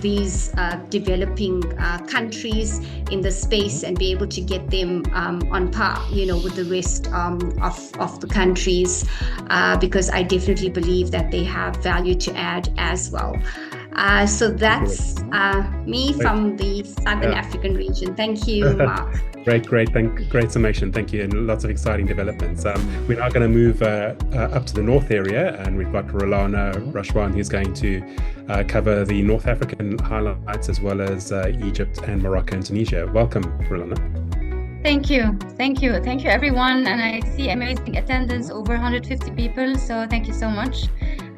[SPEAKER 5] these developing countries in the space and be able to get them on par, with the rest of the countries, because I definitely believe that they have value to add as well. So that's me from the Southern African region. Thank you, Mark.
[SPEAKER 2] Great summation. Thank you, and lots of exciting developments. We're now going to move up to the north area, and we've got Rolana Rashwan, who's going to cover the North African highlights, as well as Egypt and Morocco and Tunisia. Welcome, Rolana.
[SPEAKER 6] Thank you everyone, and I see amazing attendance, over 150 people, so thank you so much.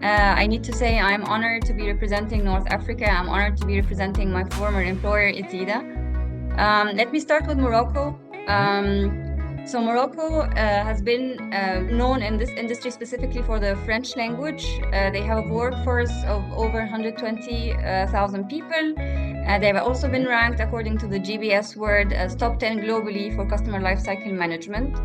[SPEAKER 6] I need to say I'm honored to be representing North Africa. I'm honored to be representing my former employer, Itida. Let me start with Morocco. So Morocco has been known in this industry specifically for the French language. They have a workforce of over 120,000 people. They've also been ranked, according to the GBS World, as top 10 globally for customer lifecycle management.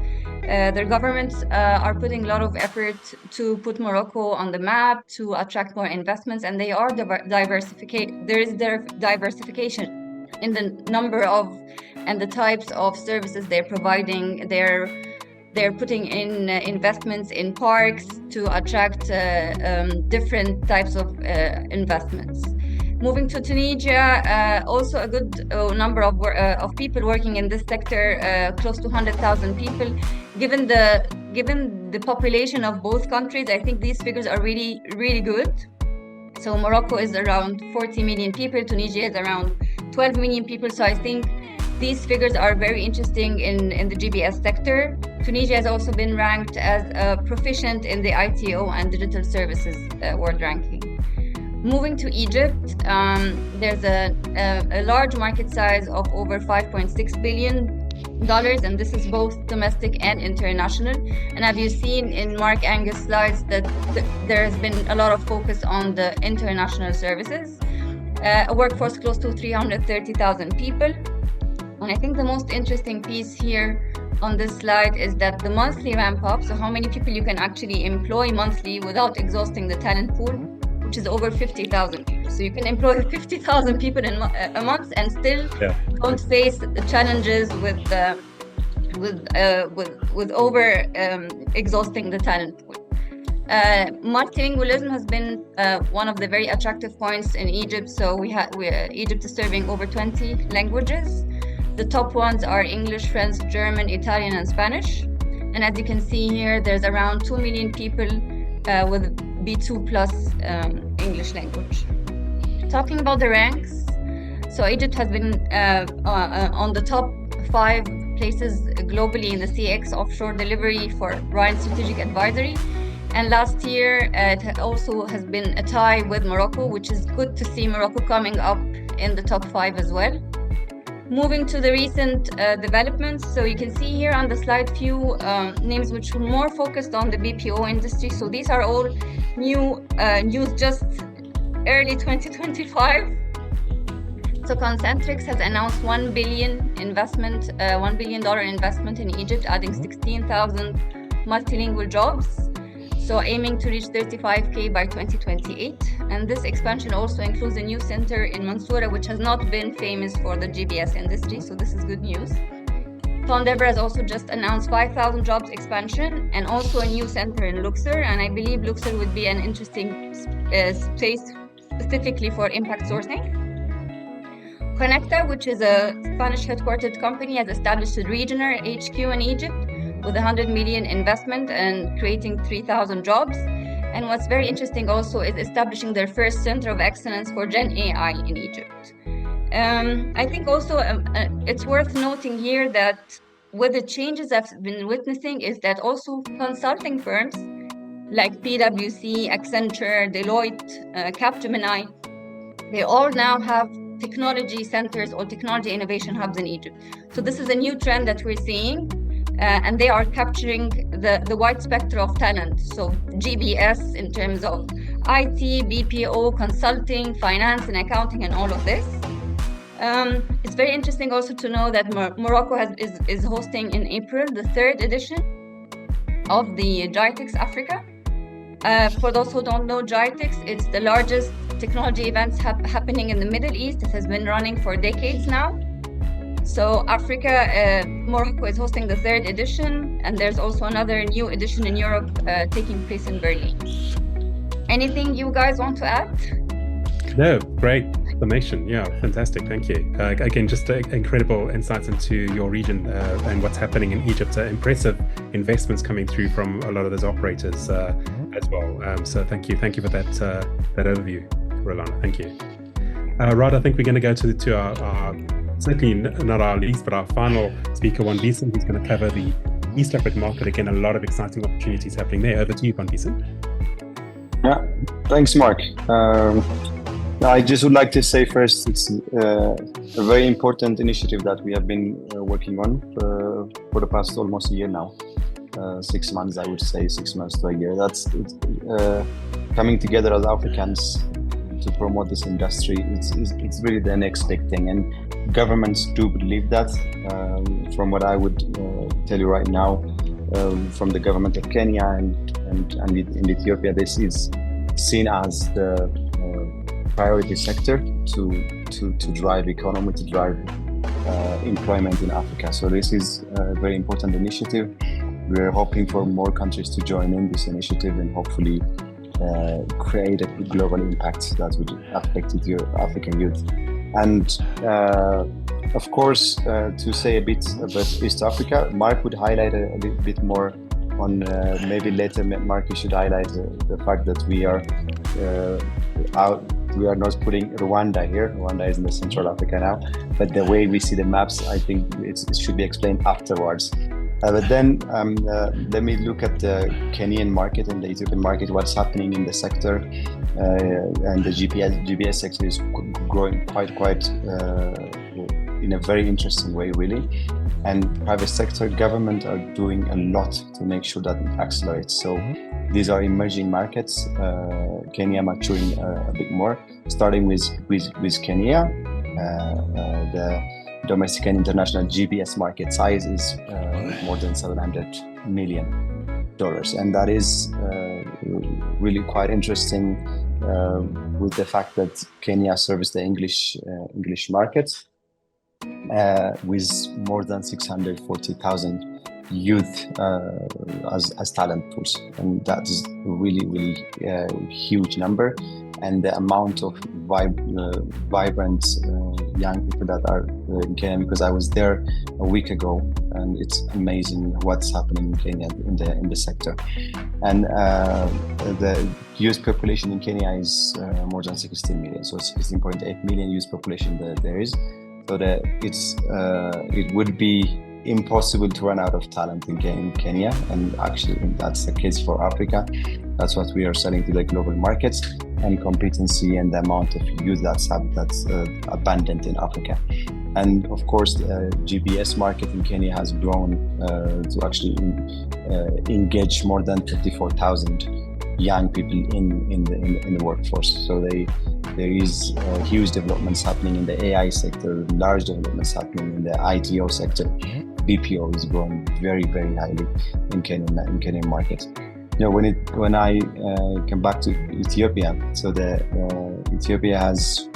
[SPEAKER 6] Their governments are putting a lot of effort to put Morocco on the map, to attract more investments, and they are diversification in the number of and the types of services they're providing. They're putting in investments in parks to attract different types of investments. Moving to Tunisia, also a good number of people working in this sector, close to 100,000 people. Given the population of both countries, I think these figures are really, really good. So Morocco is around 40 million people, Tunisia is around 12 million people. So I think these figures are very interesting in the GBS sector. Tunisia has also been ranked as proficient in the ITO and digital services world ranking. Moving to Egypt, there's a large market size of over $5.6 billion, and this is both domestic and international. And as you've seen in Mark Angus' slides, that there has been a lot of focus on the international services. A workforce close to 330,000 people. And I think the most interesting piece here on this slide is that the monthly ramp up, so how many people you can actually employ monthly without exhausting the talent pool, which is over 50,000 people. So you can employ 50,000 people in a month and still don't face the challenges with over exhausting the talent pool. Multilingualism has been one of the very attractive points in Egypt. So Egypt is serving over 20 languages. The top ones are English, French, German, Italian, and Spanish. And as you can see here, there's around 2 million people with B2 plus English language. Talking about the ranks, so Egypt has been on the top 5 places globally in the CX offshore delivery for Ryan Strategic Advisory. And last year, it also has been a tie with Morocco, which is good to see Morocco coming up in the top 5 as well. Moving to the recent developments, so you can see here on the slide few names which were more focused on the BPO industry. So these are all new news just early 2025. So Concentrix has announced $1 billion investment in Egypt, adding 16,000 multilingual jobs. So aiming to reach 35K by 2028. And this expansion also includes a new center in Mansoura, which has not been famous for the GBS industry. So this is good news. Fondebra has also just announced 5,000 jobs expansion and also a new center in Luxor. And I believe Luxor would be an interesting place specifically for impact sourcing. Connecta, which is a Spanish headquartered company, has established a regional HQ in Egypt with 100 million investment and creating 3,000 jobs. And what's very interesting also is establishing their first center of excellence for Gen AI in Egypt. I think also it's worth noting here that with the changes I've been witnessing is that also consulting firms like PwC, Accenture, Deloitte, Capgemini, they all now have technology centers or technology innovation hubs in Egypt. So this is a new trend that we're seeing. And they are capturing the wide spectrum of talent. So GBS in terms of IT, BPO, consulting, finance and accounting and all of this. It's very interesting also to know that Morocco is hosting in April the 3rd edition of the GITEX Africa. For those who don't know GITEX, it's the largest technology events happening in the Middle East. It has been running for decades now. So Africa, Morocco is hosting the 3rd edition, and there's also another new edition in Europe taking place in Berlin. Anything you guys want to add?
[SPEAKER 2] No, great information. Yeah, fantastic. Thank you. Again, just incredible insights into your region and what's happening in Egypt. Impressive investments coming through from a lot of those operators as well. So thank you for that overview, Rolana. Thank you. Rod, I think we're going to go to our certainly not our least, but our final speaker, Wandisa, who's going to cover the East African market. Again, a lot of exciting opportunities happening there. Over to you, Wandisa.
[SPEAKER 7] Yeah, thanks, Mark. I just would like to say first, it's a very important initiative that we have been working on for the past almost a year now. 6 months, I would say, 6 months to a year. That's coming together as Africans to promote this industry. It's really the next big thing, and governments do believe that. From what I would tell you right now, from the government of Kenya and in Ethiopia, this is seen as the priority sector to drive economy, to drive employment in Africa. So this is a very important initiative. We're hoping for more countries to join in this initiative and hopefully create a global impact that would affect African youth. And of course, to say a bit about East Africa, Mark would highlight a bit more on maybe later. Mark, you should highlight the fact that we are not putting Rwanda here. Rwanda is in the Central Africa now, but the way we see the maps, I think it should be explained afterwards. But then let me look at the Kenyan market and the Ethiopian market, what's happening in the sector, and the GBS sector is growing quite in a very interesting way, really. And private sector, government are doing a lot to make sure that it accelerates. So these are emerging markets. Kenya maturing a bit more, starting with Kenya. The domestic and international GBS market size is more than $700 million, and that is really quite interesting with the fact that Kenya serves the English market with more than 640,000 youth as talent pools, and that is really huge number. And the amount of vibrant young people that are in Kenya, because I was there a week ago, and it's amazing what's happening in Kenya in the sector. And the youth population in Kenya is more than 16 million, so 16.8 million youth population there is. So it would be impossible to run out of talent in Kenya, and actually that's the case for Africa. That's what we are selling to the global markets, and competency and the amount of youth that's abundant in Africa. And of course, the GBS market in Kenya has grown to actually engage more than 34,000 young people in the workforce. So there is huge developments happening in the AI sector, large developments happening in the ITO sector. BPO is growing very highly in Kenyan market. When I come back to Ethiopia, so Ethiopia has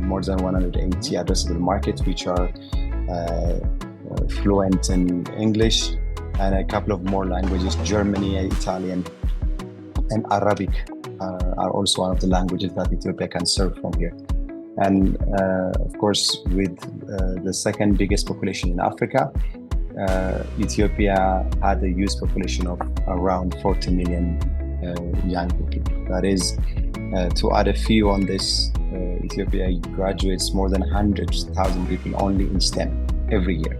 [SPEAKER 7] more than 180 addressable markets, which are fluent in English and a couple of more languages. Germany, Italian, and Arabic are also one of the languages that Ethiopia can serve from here. And of course, with the second biggest population in Africa, Ethiopia had a youth population of around 40 million young people. That is, to add a few on this, Ethiopia graduates more than 100,000 people only in STEM every year.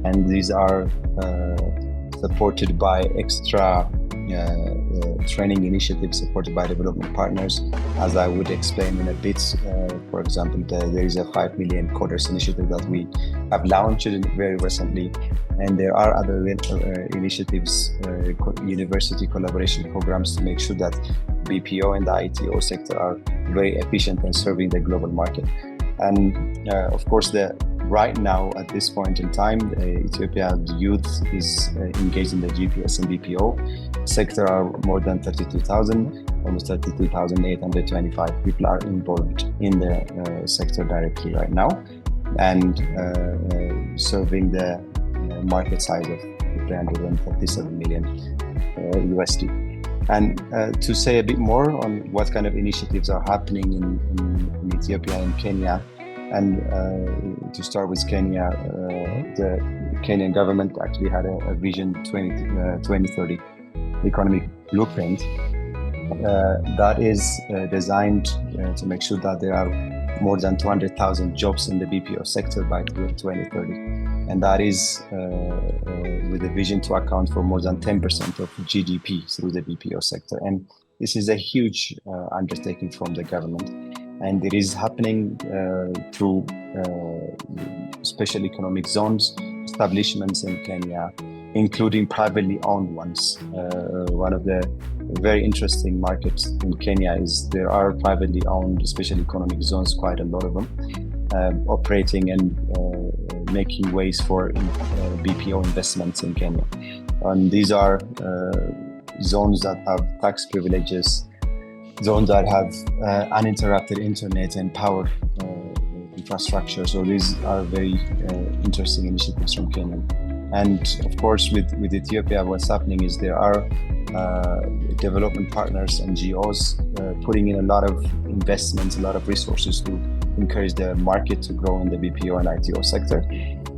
[SPEAKER 7] And these are supported by extra training initiatives supported by development partners, as I would explain in a bit. For example, there is a 5 million coders initiative that we have launched very recently, and there are other initiatives, university collaboration programs to make sure that BPO and the ITO sector are very efficient in serving the global market. And of course, right now at this point in time, Ethiopia youth is engaged in the GPS and BPO sector are more than 32,000, almost 32,825 people are involved in the sector directly right now, and serving the market size of 337 million USD. And to say a bit more on what kind of initiatives are happening in Ethiopia and Kenya, and to start with Kenya, the Kenyan government actually had a Vision 2030 economic blueprint that is designed to make sure that there are more than 200,000 jobs in the BPO sector by 2030. And that is with a vision to account for more than 10% of GDP through the BPO sector. And this is a huge undertaking from the government. And it is happening through special economic zones, establishments in Kenya, including privately owned ones. One of the very interesting market in Kenya is there are privately owned special economic zones, quite a lot of them, operating and making ways for BPO investments in Kenya. And these are zones that have tax privileges, zones that have uninterrupted internet and power infrastructure. So these are very interesting initiatives from Kenya. And of course, with Ethiopia, what's happening is there are development partners, NGOs, putting in a lot of investments, a lot of resources to encourage the market to grow in the BPO and ITO sector.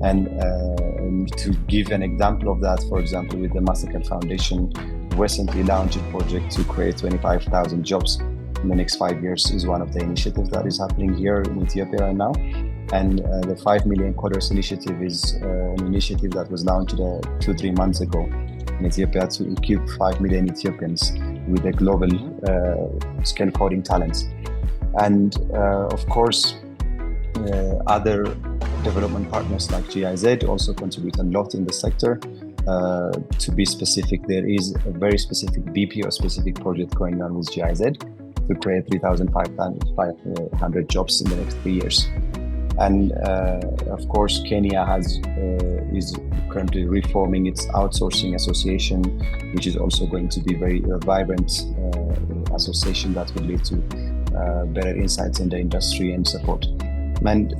[SPEAKER 7] And to give an example of that, for example, with the Mastercard Foundation recently launched a project to create 25,000 jobs in the next 5 years is one of the initiatives that is happening here in Ethiopia right now. And the 5 Million Coders Initiative is an initiative that was launched 2-3 months ago in Ethiopia to equip 5 million Ethiopians with a global skill coding talents. And of course, other development partners like GIZ also contribute a lot in the sector. To be specific, there is a very specific BPO specific project going on with GIZ to create 3,500 jobs in the next 3 years. And of course, Kenya is currently reforming its outsourcing association, which is also going to be very vibrant association that will lead to better insights in the industry and support. And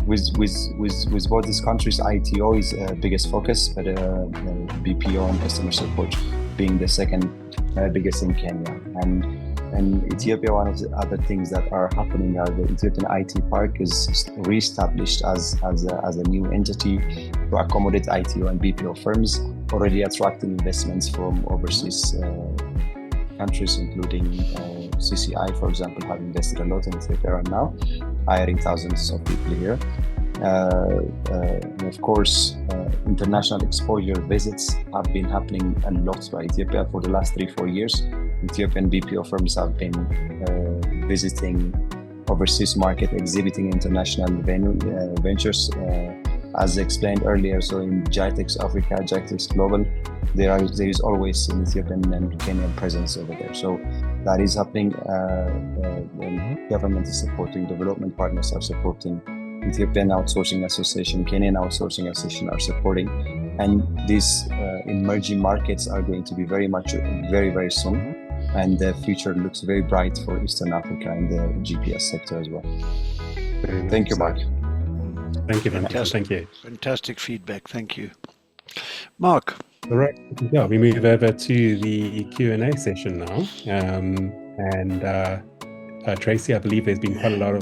[SPEAKER 7] with both these countries, ITO is biggest focus, but BPO and customer support being the second biggest in Kenya. And Ethiopia, one of the other things that are happening are the Ethiopian IT Park is re-established as a new entity to accommodate ITO and BPO firms, already attracting investments from overseas countries, including CCI, for example, have invested a lot in Ethiopia right now, hiring thousands of people here. And of course, international exposure visits have been happening a lot to Ethiopia for the last 3-4 years. Ethiopian BPO firms have been visiting overseas market, exhibiting international ventures. As explained earlier, so in GITEX Africa, GITEX Global, there is always an Ethiopian and Kenyan presence over there. So that is happening. Government is supporting, development partners are supporting, Ethiopian Outsourcing Association, Kenyan Outsourcing Association are supporting, and these emerging markets are going to be very very soon. And the future looks very bright for Eastern Africa and the GBS sector as well. Thank you, Mark.
[SPEAKER 2] Thank you very much. Thank you.
[SPEAKER 1] Fantastic feedback. Thank you. Mark.
[SPEAKER 2] All right. Yeah, we move over to the Q&A session now. Tracy, I believe there's been quite a lot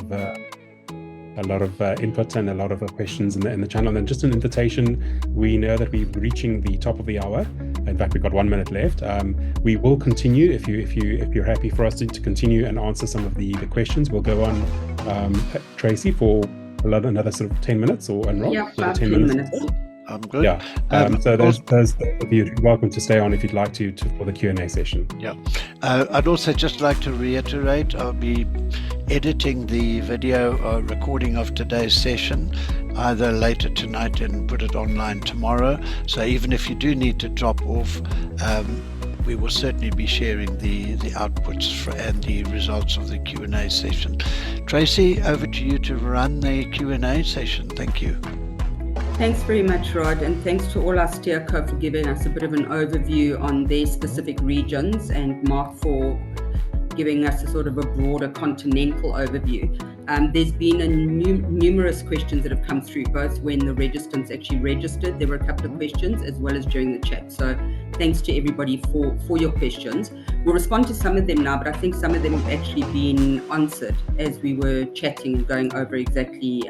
[SPEAKER 2] of input and a lot of questions in the channel. And just an invitation, we know that we're reaching the top of the hour. In fact, we've got 1 minute left. We will continue if you're happy for us to continue and answer some of the questions. We'll go on, Tracy, for another sort of 10 minutes or unroll.
[SPEAKER 8] Yeah, about 10 minutes.
[SPEAKER 1] I'm good.
[SPEAKER 2] Yeah. So those of you are welcome to stay on if you'd like to for the Q&A session.
[SPEAKER 1] Yeah. I'd also just like to reiterate, I'll be editing the video recording of today's session either later tonight and put it online tomorrow. So even if you do need to drop off, we will certainly be sharing the outputs and the results of the Q&A session. Tracy, over to you to run the Q&A session. Thank you.
[SPEAKER 8] Thanks very much, Rod, and thanks to all our SteerCo for giving us a bit of an overview on their specific regions, and Mark for giving us a sort of a broader continental overview. There's been numerous questions that have come through, both when the registrants actually registered. There were a couple of questions, as well as during the chat. So thanks to everybody for your questions. We'll respond to some of them now, but I think some of them have actually been answered as we were chatting and going over exactly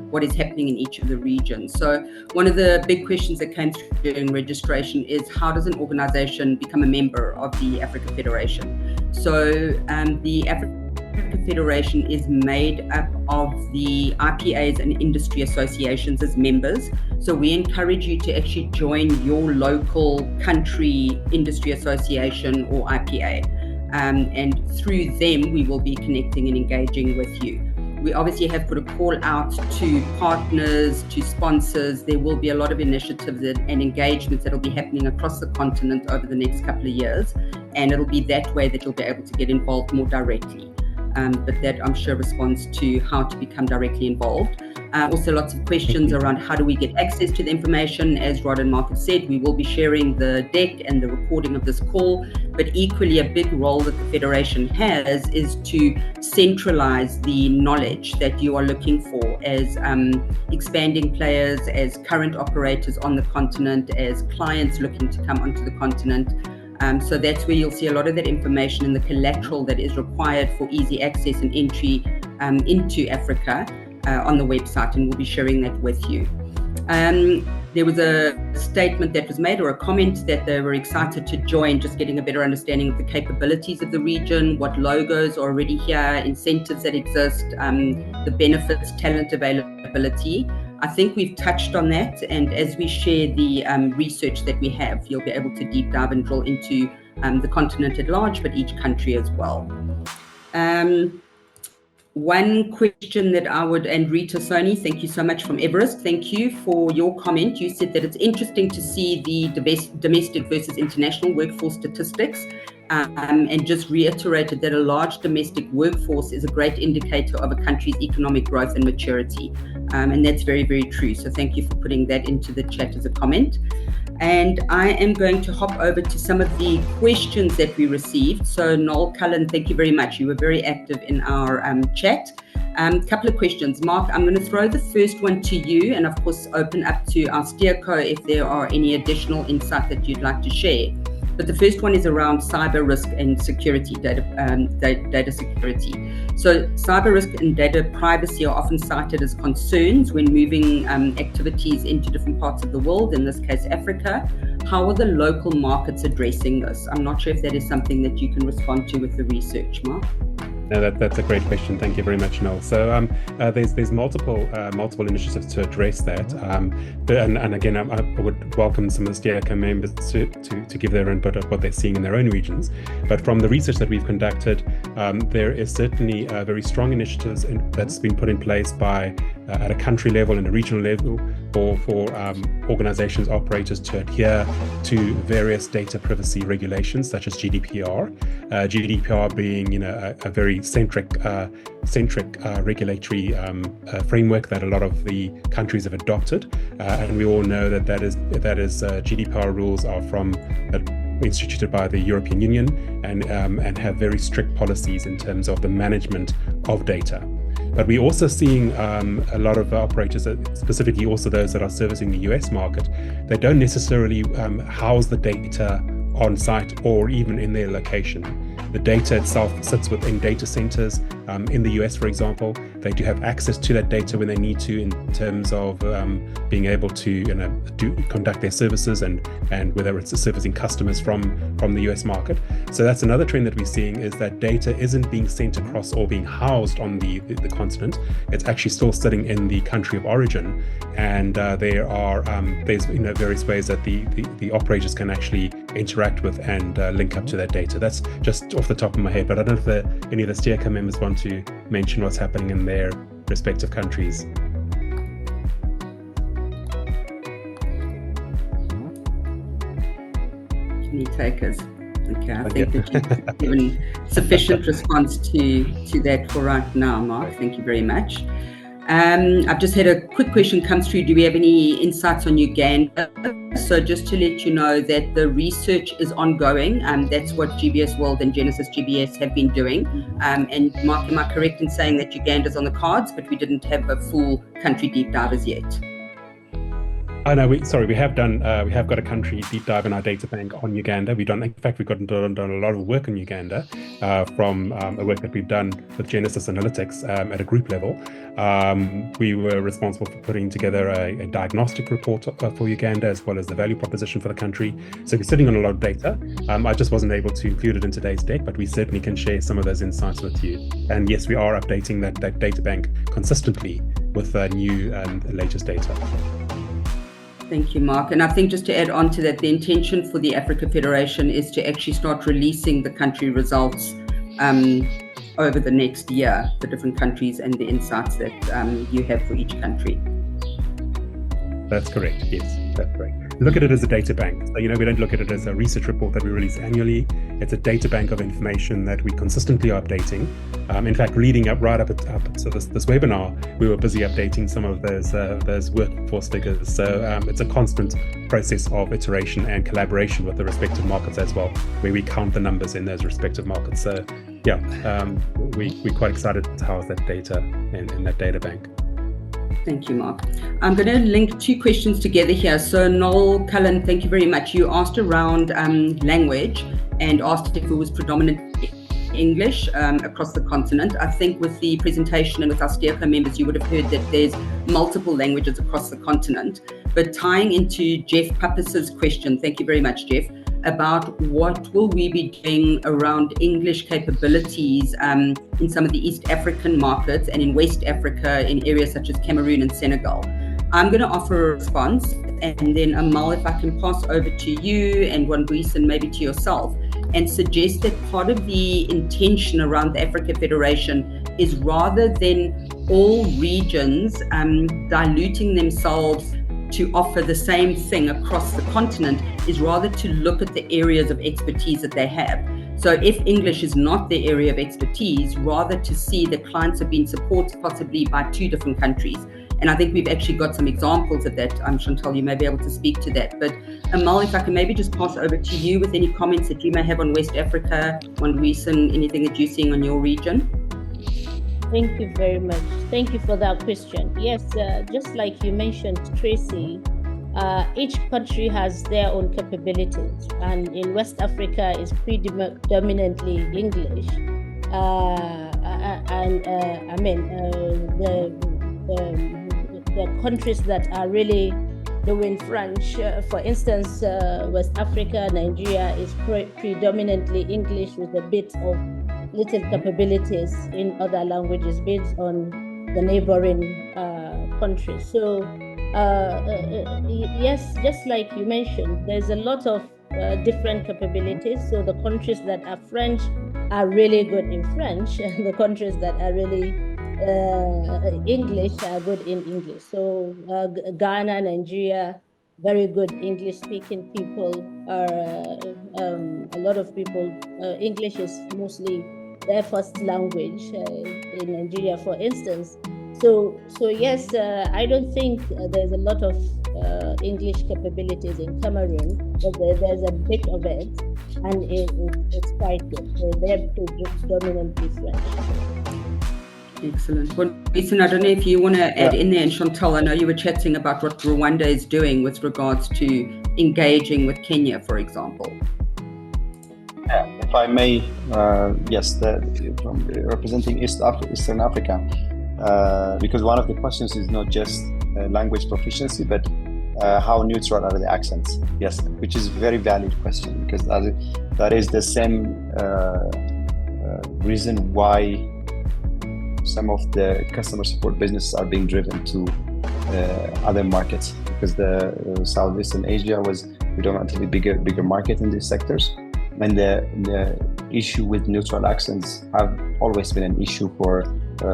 [SPEAKER 8] what is happening in each of the regions. So one of the big questions that came through during registration is, how does an organization become a member of the Africa Federation? So the Africa Federation is made up of the IPAs and industry associations as members. So we encourage you to actually join your local country industry association or IPA. And through them, we will be connecting and engaging with you. We obviously have put a call out to partners, to sponsors. There will be a lot of initiatives and engagements that will be happening across the continent over the next couple of years. And it'll be that way that you'll be able to get involved more directly. But that, I'm sure, responds to how to become directly involved. Also, lots of questions around how do we get access to the information. As Rod and Mark have said, we will be sharing the deck and the recording of this call. But equally, a big role that the Federation has is to centralize the knowledge that you are looking for as expanding players, as current operators on the continent, as clients looking to come onto the continent. So that's where you'll see a lot of that information and the collateral that is required for easy access and entry into Africa on the website, and we'll be sharing that with you. There was a statement that was made, or a comment, that they were excited to join, just getting a better understanding of the capabilities of the region, what logos are already here, incentives that exist, the benefits, talent availability. I think we've touched on that, and as we share the research that we have, you'll be able to deep dive and drill into the continent at large, but each country as well. One question that I would, and Rita Soni, thank you so much, from Everest, thank you for your comment. You said that it's interesting to see the domestic versus international workforce statistics, and just reiterated that a large domestic workforce is a great indicator of a country's economic growth and maturity. And that's very, very true. So thank you for putting that into the chat as a comment. And I am going to hop over to some of the questions that we received. So Noel Cullen, thank you very much. You were very active in our chat. Couple of questions. Mark, I'm going to throw the first one to you, and of course open up to our steerco if there are any additional insight that you'd like to share. But the first one is around cyber risk and security, data security. So cyber risk and data privacy are often cited as concerns when moving activities into different parts of the world, in this case Africa. How are the local markets addressing this? I'm not sure if that is something that you can respond to with the research, Mark.
[SPEAKER 2] No, that's a great question. Thank you very much, Noel. So there's multiple initiatives to address that. And again, I would welcome some of the steerco members to give their input of what they're seeing in their own regions. But from the research that we've conducted, there is certainly very strong initiatives that's been put in place by at a country level and a regional level for organizations, operators to adhere to various data privacy regulations such as GDPR. GDPR being, a very centric regulatory framework that a lot of the countries have adopted, and we all know that GDPR rules are instituted by the European Union and have very strict policies in terms of the management of data. But we're also seeing a lot of operators, specifically also those that are servicing the US market, they don't necessarily house the data on site or even in their location. The data itself sits within data centers. In the US, for example, they do have access to that data when they need to, in terms of being able to conduct their services and whether it's servicing customers from the US market. So that's another trend that we're seeing, is that data isn't being sent across or being housed on the continent. It's actually still sitting in the country of origin, and there's various ways that the operators can actually interact with and link up to that data. That's just off the top of my head, but I don't know if any of the steerco members want to mention what's happening in their respective countries.
[SPEAKER 8] Any takers? Okay, I think that you've given sufficient response to that for right now, Mark. Thank you very much. I've just had a quick question come through. Do we have any insights on Uganda? So just to let you know that the research is ongoing. That's what GBS World and Genesis GBS have been doing. And Mark, am I correct in saying that Uganda's on the cards, but we didn't have a full country deep dive as yet?
[SPEAKER 2] Oh no, we have got a country deep dive in our data bank on Uganda. We've done a lot of work on Uganda from a work that we've done with Genesis Analytics at a group level. We were responsible for putting together a diagnostic report for Uganda, as well as the value proposition for the country. So we're sitting on a lot of data. I just wasn't able to include it in today's deck, but we certainly can share some of those insights with you. And yes, we are updating that data bank consistently with new and latest data.
[SPEAKER 8] Thank you, Mark. And I think just to add on to that, the intention for the Africa Federation is to actually start releasing the country results over the next year, the different countries and the insights that you have for each country.
[SPEAKER 2] That's correct. Yes, that's correct. Look at it as a data bank. So, we don't look at it as a research report that we release annually. It's a data bank of information that we consistently are updating. In fact, leading up to this webinar, we were busy updating some of those workforce figures. So it's a constant process of iteration and collaboration with the respective markets as well, where we count the numbers in those respective markets. So yeah, we're quite excited to house that data in that data bank.
[SPEAKER 8] Thank you, Mark. I'm going to link two questions together here. So Noel Cullen, thank you very much. You asked around language and asked if it was predominantly English across the continent. I think with the presentation and with our SteerCo members, you would have heard that there's multiple languages across the continent. But tying into Jeff Pappas's question, thank you very much, Jeff, about what will we be doing around English capabilities in some of the East African markets and in West Africa in areas such as Cameroon and Senegal. I'm going to offer a response, and then Amal, if I can pass over to you, and Wandwisa, and maybe to yourself, and suggest that part of the intention around the Africa Federation is rather than all regions diluting themselves to offer the same thing across the continent, is rather to look at the areas of expertise that they have. So if English is not their area of expertise, rather to see that clients have been supported possibly by two different countries. And I think we've actually got some examples of that. Chantal, you may be able to speak to that. But Amal, if I can maybe just pass over to you with any comments that you may have on West Africa, on recent, anything that you're seeing on your region.
[SPEAKER 3] Thank you very much. Thank you for that question. Yes, just like you mentioned, Tracy, each country has their own capabilities, and in West Africa is predominantly English. The countries that are really doing French, for instance, West Africa, Nigeria is predominantly English with a bit of little capabilities in other languages based on the neighboring countries. So yes, just like you mentioned, there's a lot of different capabilities. So the countries that are French are really good in French, and the countries that are really English are good in English. So Ghana, Nigeria, very good English-speaking people are a lot of people. English is mostly their first language in Nigeria, for instance. So yes, I don't think there's a lot of English capabilities in Cameroon, but there's a bit of it, and it's quite good. So they're predominantly French.
[SPEAKER 8] Excellent. Well, Ethan, I don't know if you want to add in there, and Chantal, I know you were chatting about what Rwanda is doing with regards to engaging with Kenya, for example.
[SPEAKER 7] Yeah, if I may, yes, from representing Eastern Africa, because one of the questions is not just language proficiency, but how neutral are the accents? Yes, which is a very valid question, because that is the same reason why some of the customer support businesses are being driven to other markets, because the Southeastern Asia was predominantly bigger market in these sectors. And the issue with neutral accents have always been an issue for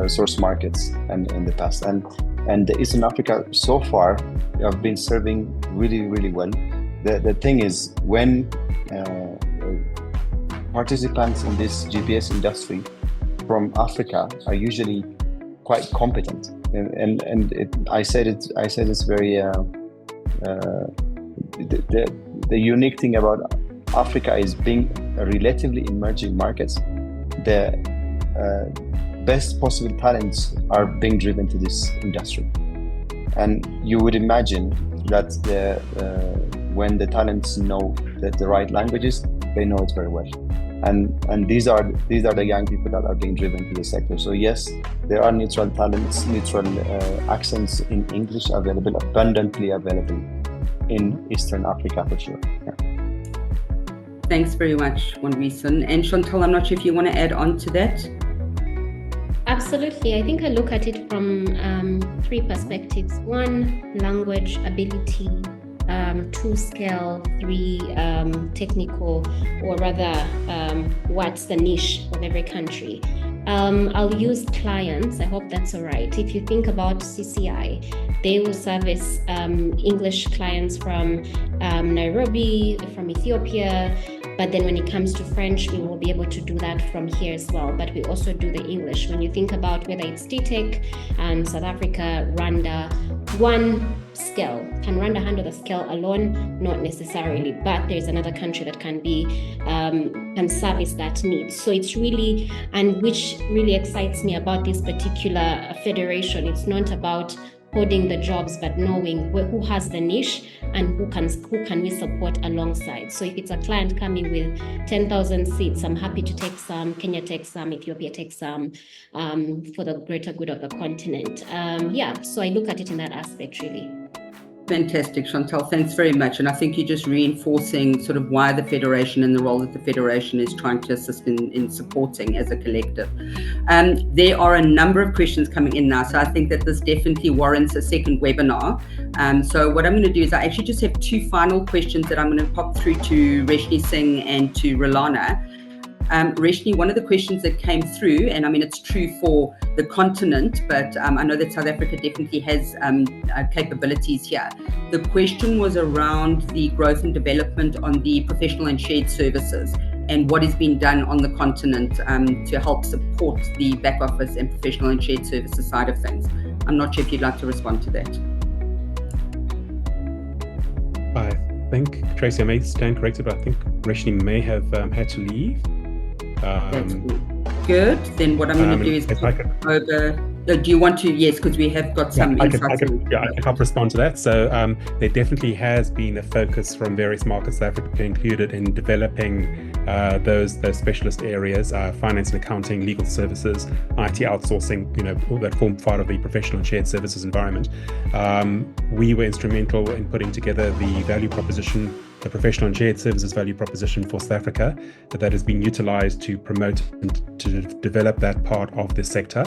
[SPEAKER 7] source markets and in the past. And the Eastern Africa so far have been serving really, really well. The thing is, when participants in this GBS industry from Africa are usually quite competent, I said it's very the unique thing about Africa is being a relatively emerging markets. The best possible talents are being driven to this industry, and you would imagine that when the talents know the right languages, they know it very well. And these are the young people that are being driven to the sector. So yes, there are neutral talents, neutral accents in English available, abundantly available in Eastern Africa for sure. Yeah.
[SPEAKER 8] Thanks very much, Wandwisa. And Chantal, I'm not sure if you want to add on to that.
[SPEAKER 4] Absolutely. I think I look at it from three perspectives. One, language ability. 2, scale. 3, technical, or rather, what's the niche of every country. I'll use clients. I hope that's all right. If you think about CCI, they will service English clients from Nairobi, from Ethiopia. But then when it comes to French, we will be able to do that from here as well. But we also do the English. When you think about whether it's DTEC, South Africa, Rwanda, one scale. Can Rwanda handle the scale alone? Not necessarily, but there's another country that can service that need. So it's really, and which really excites me about this particular federation, it's not about holding the jobs, but knowing who has the niche and who can we support alongside. So if it's a client coming with 10,000 seats, I'm happy to take some, Kenya take some, Ethiopia take some, for the greater good of the continent. So I look at it in that aspect, really.
[SPEAKER 8] Fantastic, Chantal. Thanks very much. And I think you're just reinforcing sort of why the Federation and the role that the Federation is trying to assist in supporting as a collective. There are a number of questions coming in now, so I think that this definitely warrants a second webinar. So what I'm going to do is I actually just have two final questions that I'm going to pop through to Reshni Singh and to Rolana. Reshni, one of the questions that came through, and I mean, it's true for the continent, but I know that South Africa definitely has capabilities here. The question was around the growth and development on the professional and shared services and what is being done on the continent to help support the back office and professional and shared services side of things. I'm not sure if you'd like to respond to that.
[SPEAKER 2] I think, Tracy, I may stand corrected, but I think Reshni may have had to leave.
[SPEAKER 8] That's good. Then what I'm going to do is do you want to? Yes, because we have got some insights.
[SPEAKER 2] I can help respond to that. So there definitely has been a focus from various markets, South Africa included, in developing those specialist areas, finance and accounting, legal services, IT outsourcing, that form part of the professional and shared services environment. We were instrumental in putting together the value proposition, the professional and shared services value proposition for South Africa, that is being utilized to promote and to develop that part of the sector.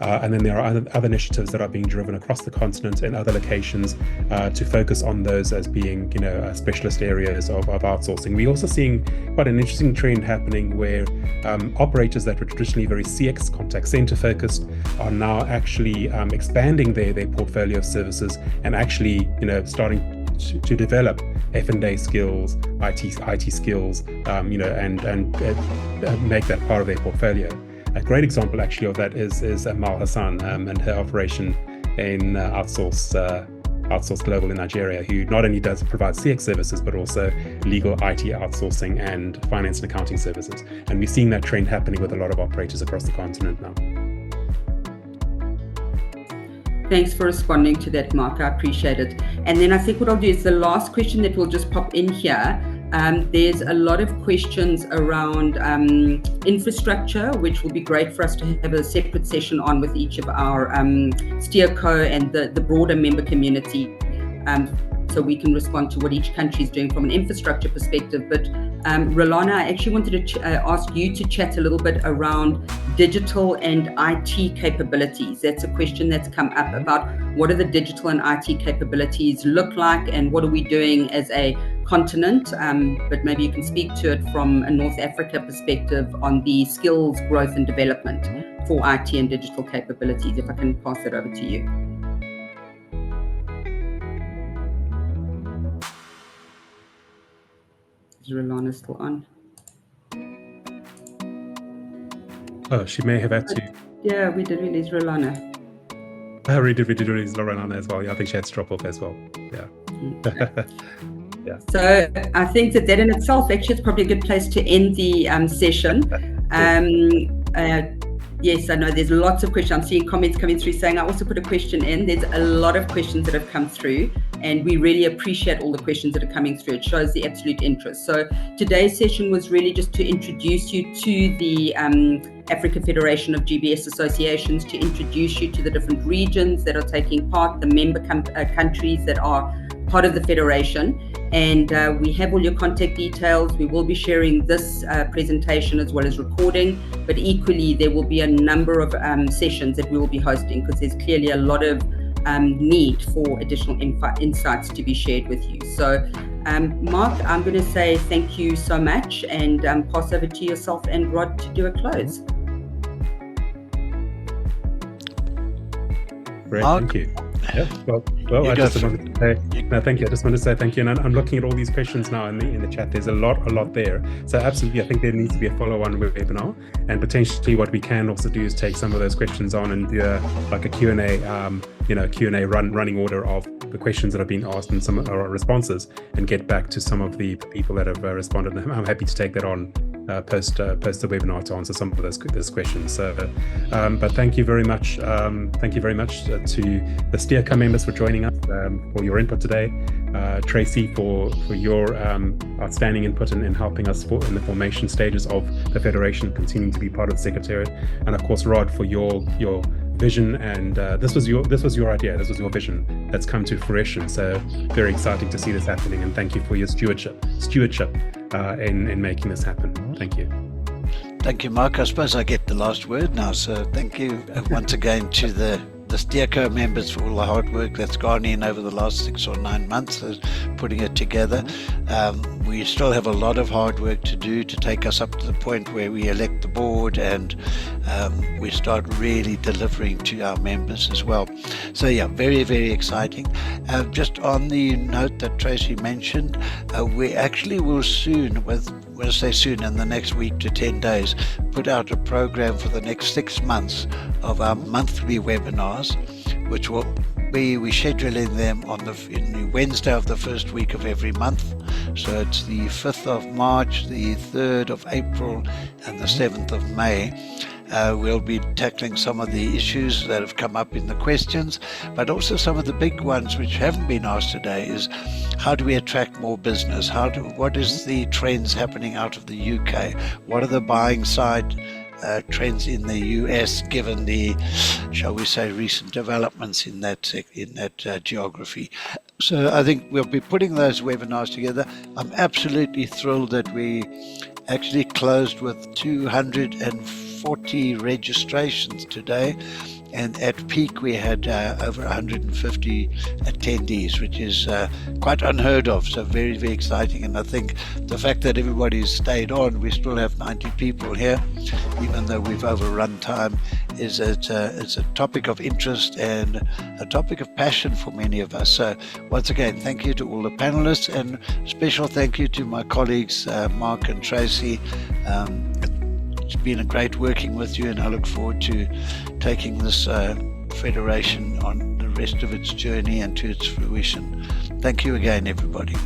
[SPEAKER 2] And then there are other initiatives that are being driven across the continent and other locations to focus on those as being, specialist areas of outsourcing. We're also seeing quite an interesting trend happening where operators that were traditionally very CX contact center focused are now actually expanding their portfolio of services and actually, starting to develop F&A skills, IT skills, and make that part of their portfolio. A great example actually of that is Amal Hassan and her operation in Outsource Global in Nigeria, who not only does provide CX services, but also legal IT outsourcing and finance and accounting services. And we're seeing that trend happening with a lot of operators across the continent now.
[SPEAKER 8] Thanks for responding to that, Mark. I appreciate it. And then I think what I'll do is the last question that will just pop in here. There's a lot of questions around infrastructure, which will be great for us to have a separate session on with each of our SteerCo and the broader member community. So we can respond to what each country is doing from an infrastructure perspective. But Rolana, I actually wanted to ask you to chat a little bit around digital and IT capabilities. That's a question that's come up about what do the digital and IT capabilities look like and what are we doing as a continent, but maybe you can speak to it from a North Africa perspective on the skills growth and development for IT and digital capabilities, if I can pass that over to you. Is Rolana still on?
[SPEAKER 2] Oh, she may have had to.
[SPEAKER 8] Yeah, we did release Rolana.
[SPEAKER 2] We did release Rolana as well. Yeah, I think she had to drop off as well. Yeah. Yeah.
[SPEAKER 8] So I think that in itself, actually, it's probably a good place to end the session. Yes, I know there's lots of questions. I'm seeing comments coming through saying I also put a question in. There's a lot of questions that have come through, and we really appreciate all the questions that are coming through. It shows the absolute interest. So today's session was really just to introduce you to the Africa Federation of GBS Associations, to introduce you to the different regions that are taking part, the member countries that are part of the Federation. And we have all your contact details. We will be sharing this presentation as well as recording, but equally there will be a number of sessions that we will be hosting because there's clearly a lot of need for additional insights to be shared with you. So Mark, I'm going to say thank you so much and pass over to yourself and Rod to do a close.
[SPEAKER 2] Great,
[SPEAKER 1] Mark?
[SPEAKER 2] thank you. Yeah, well, I just wanted to say, no, thank you. I just want to say thank you. And I'm looking at all these questions now in the chat. There's a lot there. So absolutely, I think there needs to be a follow-on webinar. And potentially what we can also do is take some of those questions on and do like a Q&A, Q&A running order of the questions that have been asked and some responses, and get back to some of the people that have responded. And I'm happy to take that on post the webinar to answer some of those questions. So, but thank you very much. Thank you very much to the SteerCo members for joining us, for your input today. Tracy, for your outstanding input in helping us in the formation stages of the Federation, continuing to be part of the Secretariat, and of course Rod for your vision, and this was your idea, this was your vision that's come to fruition. So very exciting to see this happening, and thank you for your stewardship in making this happen. Thank you.
[SPEAKER 1] Thank you, Mark. I suppose I get the last word now. So thank you once again to the SteerCo members for all the hard work that's gone in over the last 6 or 9 months putting it together. We still have a lot of hard work to do to take us up to the point where we elect the board and we start really delivering to our members as well. So yeah, very, very exciting. Just on the note that Tracy mentioned, we actually will soon, we'll say soon, in the next week to 10 days, put out a program for the next 6 months of our monthly webinars, which will be, we're scheduling them in the Wednesday of the first week of every month. So it's the 5th of March, the 3rd of April, and the 7th of May. We'll be tackling some of the issues that have come up in the questions, but also some of the big ones which haven't been asked today is, how do we attract more business? What is the trends happening out of the UK? What are the buying side trends in the US, given the, shall we say, recent developments in that geography? So I think we'll be putting those webinars together. I'm absolutely thrilled that we actually closed with 240 registrations today, and at peak we had over 150 attendees, which is quite unheard of. So very, very exciting. And I think the fact that everybody's stayed on, we still have 90 people here, even though we've overrun time, it's a topic of interest and a topic of passion for many of us. So once again, thank you to all the panelists, and special thank you to my colleagues Mark and Tracy. It's been a great working with you, and I look forward to taking this federation on the rest of its journey and to its fruition. Thank you again, everybody.